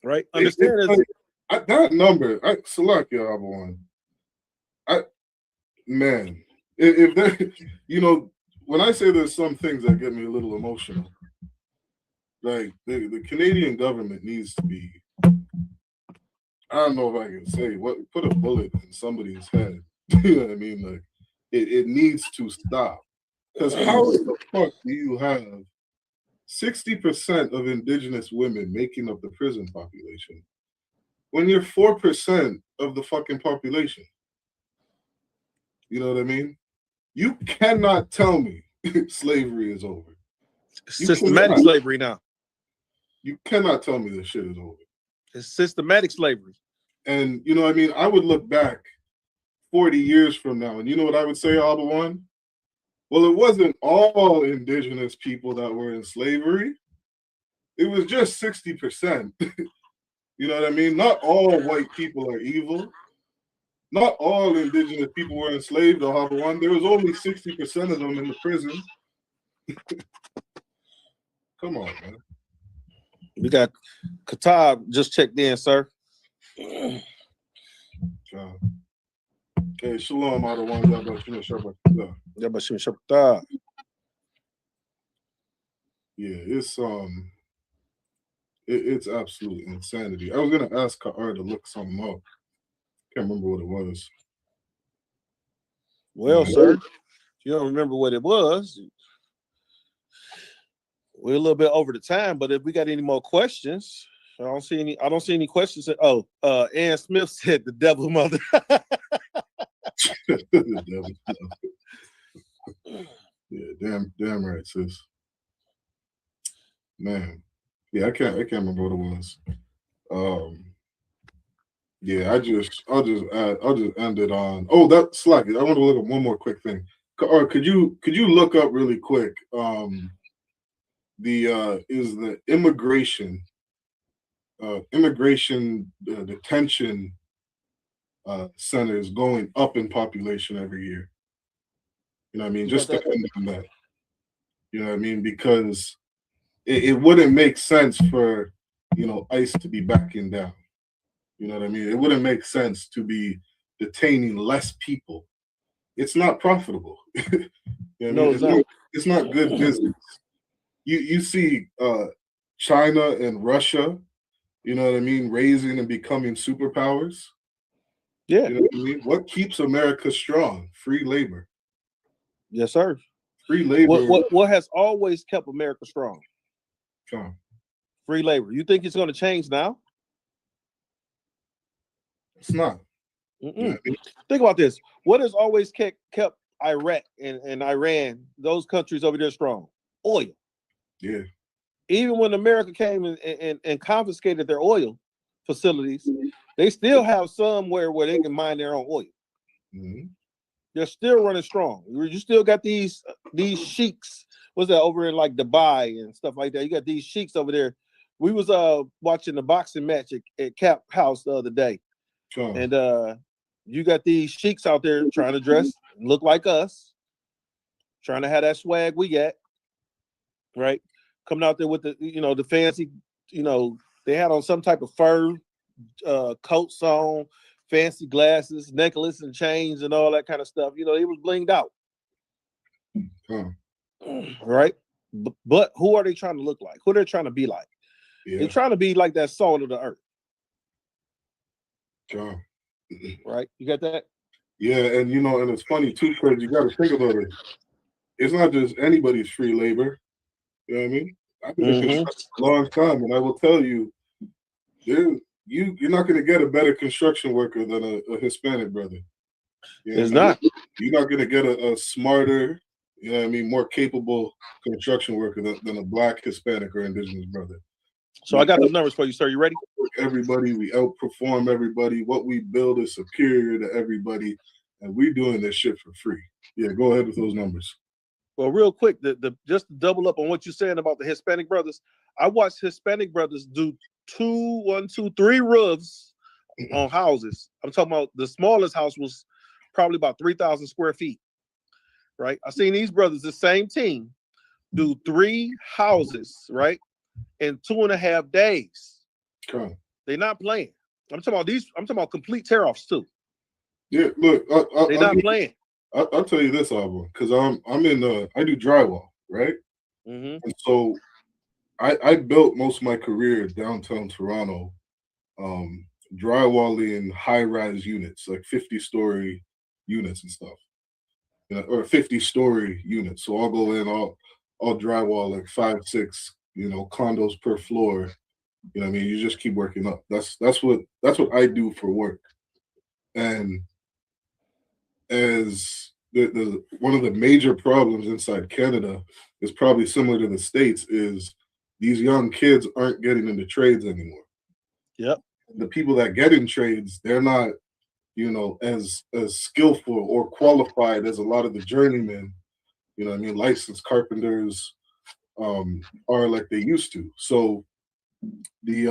Right. Understand that number. Select your other one. Man, if there, when I say there's some things that get me a little emotional, like the Canadian government needs to be. I don't know if I can say put a bullet in somebody's head. You know what I mean? Like it needs to stop. Because how the fuck do you have 60% of indigenous women making up the prison population when you're 4% of the fucking population? You know what I mean? You cannot tell me slavery is over. Systematic slavery now. You cannot tell me this shit is over. It's systematic slavery. And you know what I mean? I would look back 40 years from now, and you know what I would say, Alba One? Well, it wasn't all indigenous people that were in slavery. It was just 60%. You know what I mean? Not all white people are evil. Not all indigenous people were enslaved, Alba One. There was only 60% of them in the prison. Come on, man. We got Katab just checked in, sir. Hey, shalom, Alba One. Yeah, it's absolute insanity. I was gonna ask Ka'ar to look something up. Can't remember what it was. Well, sir, if you don't remember what it was, we're a little bit over the time, but if we got any more questions, I don't see any questions. Ann Smith said the devil mother. The devil. Yeah, damn right, sis. Man. Yeah, I can't remember what it was. Yeah, I'll just end it on. Oh, that's Slacky. I want to look up one more quick thing. Or could you look up really quick? Is the immigration detention centers going up in population every year? You know what I mean? Just to end on that. You know what I mean? Because it wouldn't make sense for ICE to be backing down. You know what I mean? It wouldn't make sense to be detaining less people. It's not profitable. You know what I mean? It's not good business. You see China and Russia, you know what I mean, raising and becoming superpowers. Yeah. You know what I mean? What keeps America strong? Free labor. Yes, sir. Free labor. What has always kept America strong? Free labor. You think it's going to change now? It's not. Yeah. Think about this. What has always kept Iraq and Iran, those countries over there, strong? Oil. Yeah. Even when America came and confiscated their oil facilities, they still have some where they can mine their own oil. Mm-hmm. They're still running strong. You still got these sheiks. What's that over in like Dubai and stuff like that? You got these sheiks over there. We was watching the boxing match at Cap House the other day. Sure. And you got these sheiks out there trying to dress, look like us, trying to have that swag we got, right? Coming out there with the fancy, they had on some type of fur coats on, fancy glasses, necklace and chains and all that kind of stuff. It was blinged out. Right? But who are they trying to look like? Who they're trying to be like? Yeah. They're trying to be like that salt of the earth. Sure. Right? You got that? Yeah, and and it's funny too, because you got to think about it. It's not just anybody's free labor. You know what I mean? I've been in construction a long time, and I will tell you, you're not going to get a better construction worker than a Hispanic brother. It's not. You're not going to get a smarter, more capable construction worker than a Black, Hispanic, or Indigenous brother. So I got the numbers for you, sir. You ready? Everybody, we outperform everybody. What we build is superior to everybody, and we're doing this shit for free. Yeah, go ahead with those numbers. Well, real quick, just to double up on what you're saying about the Hispanic brothers, I watched Hispanic brothers do 3 roofs on houses. I'm talking about the smallest house was probably about 3,000 square feet, right? I seen these brothers, the same team, do 3 houses, right, in 2.5 days. Okay. They're not playing. I'm talking about complete tear-offs too. Yeah, look, They're not playing. I'll tell you this, Alba, because I'm in I do drywall, right? Mm-hmm. And so I built most of my career downtown Toronto, drywalling high-rise units, like 50-story units and stuff, or 50-story units. So I'll go in, I'll drywall like 5, 6, condos per floor. You know what I mean? You just keep working up. That's what I do for work. And as the one of the major problems inside Canada is probably similar to the States is these young kids aren't getting into trades anymore. Yep. The people that get in trades, they're not, as skillful or qualified as a lot of the journeymen, licensed carpenters are like they used to. So the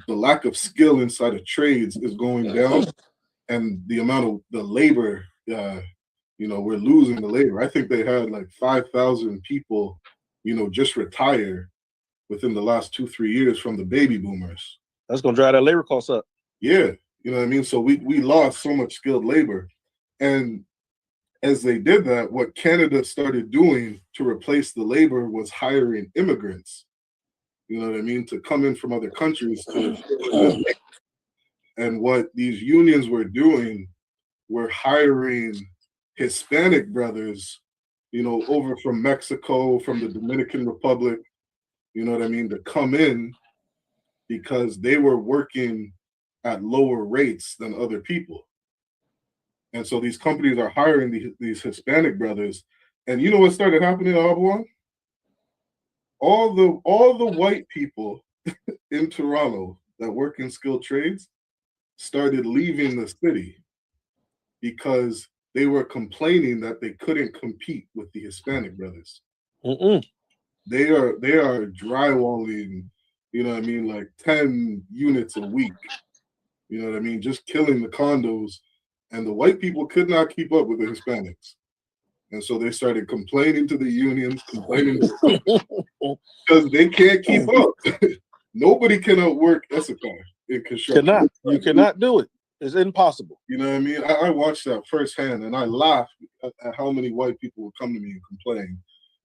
lack of skill inside of trades is going down, and the amount of the labor, we're losing the labor. I think they had like 5,000 people, just retire within the last 2-3 years from the baby boomers. That's gonna drive that labor cost up. Yeah, you know what I mean? So we lost so much skilled labor. And as they did that, what Canada started doing to replace the labor was hiring immigrants, you know what I mean, to come in from other countries. And what these unions were doing were hiring Hispanic brothers, over from Mexico, from the Dominican Republic, you know what I mean, to come in because they were working at lower rates than other people. And so these companies are hiring these Hispanic brothers. And you know what started happening in Abuan? All the white people in Toronto that work in skilled trades started leaving the city because they were complaining that they couldn't compete with the Hispanic brothers. They are drywalling, you know what I mean, like 10 units a week. You know what I mean? Just killing the condos. And the white people could not keep up with the Hispanics. And so they started complaining to the unions, complaining because they can't keep up. Nobody can outwork Issachar in construction. You cannot do it. It's impossible. You know what I mean? I watched that firsthand, and I laughed at how many white people would come to me and complain,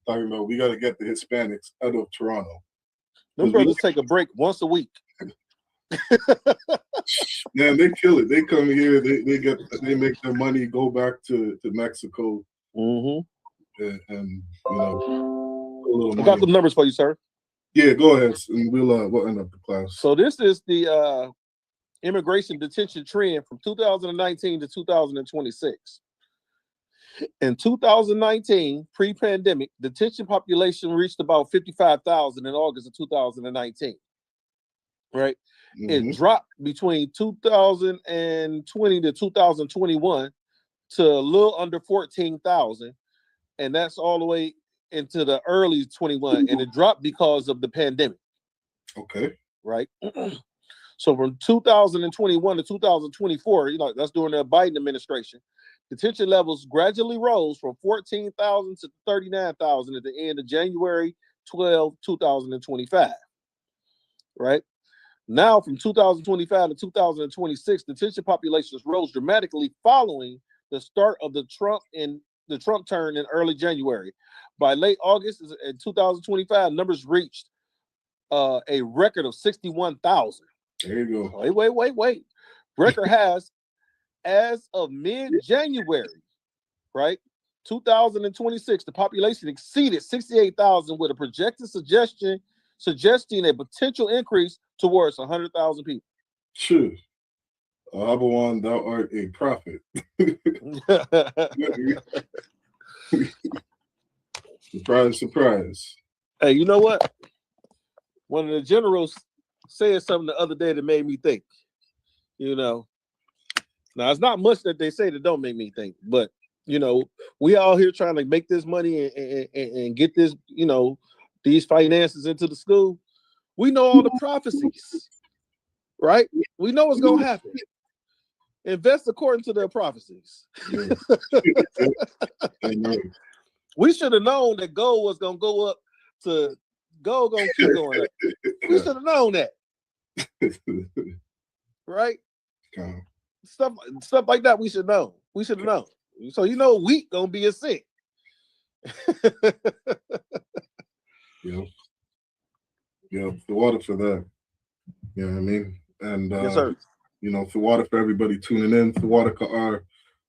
talking about we got to get the Hispanics out of Toronto. Them brothers take a break once a week. Man, they kill it. They come here, they make their money, go back to Mexico, and I got the numbers for you, sir. Yeah, go ahead, and we'll end up the class. So this is the immigration detention trend from 2019 to 2026. In 2019, pre-pandemic, detention population reached about 55,000 in August of 2019. Right? It dropped between 2020 to 2021 to a little under 14,000, and that's all the way into the early 21, and it dropped because of the pandemic. Okay. Right? So from 2021 to 2024, that's during the Biden administration, detention levels gradually rose from 14,000 to 39,000 at the end of January 12, 2025. Right? Now, from 2025 to 2026, detention populations rose dramatically following the start of the Trump turn in early January. By late August in 2025, numbers reached a record of 61,000. There you go. Wait. Record has, as of mid-January, right, 2026, the population exceeded 68,000 with a projected suggesting a potential increase towards 100,000 people. Sure. Abuan, thou art a prophet. Surprise, surprise. Hey, you know what? One of the generals said something the other day that made me think. Now it's not much that they say that don't make me think, but we all here trying to make this money and get this, these finances into the school. We know all the prophecies, right? We know what's gonna happen. Invest according to their prophecies. Yeah. Amen. We should have known that gold was gonna go up to gold gonna keep going up. We should have known that. Right? Stuff like that we should know. We should have known. So you know wheat gonna be a cent. Yep. Yep. The water for that. You know what I mean? And Yes, sir. you know, the water for everybody tuning in, the water Ka'ar.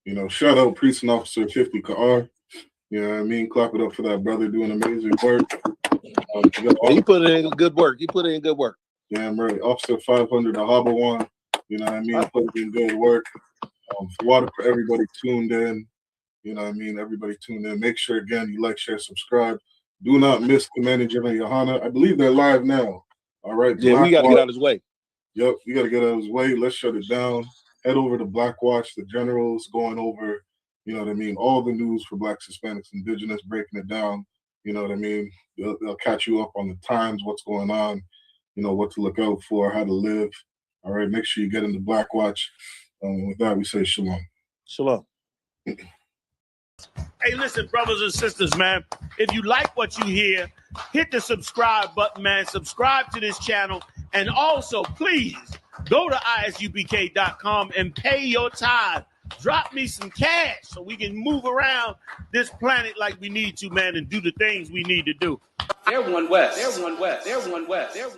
You know, shout out Priest and Officer 50 Ka'ar. You know what I mean? Clap it up for that brother doing amazing work. He put in good work. He put in good work. Damn right. Officer 500 Ahabawan. You know what I mean? Put in good work. For water for everybody tuned in. You know what I mean? Everybody tuned in. Make sure, again, you like, share, subscribe. Do not miss Command and General Johanna. I believe they're live now. All right. Yeah, we got to get out of his way. Yep, we got to get out of his way. Let's shut it down. Head over to Black Watch. The generals going over, you know what I mean, all the news for Blacks, Hispanics, Indigenous, breaking it down. You know what I mean? They'll catch you up on the times, what's going on, you know, what to look out for, how to live. All right, make sure you get into Black Watch. With that, we say shalom. Shalom. Hey, listen, brothers and sisters, man. If you like what you hear, hit the subscribe button, man. Subscribe to this channel. And also, please, go to isubk.com and pay your tithe. Drop me some cash so we can move around this planet like we need to, man, and do the things we need to do. They're one West. They're one West. They're one West. They're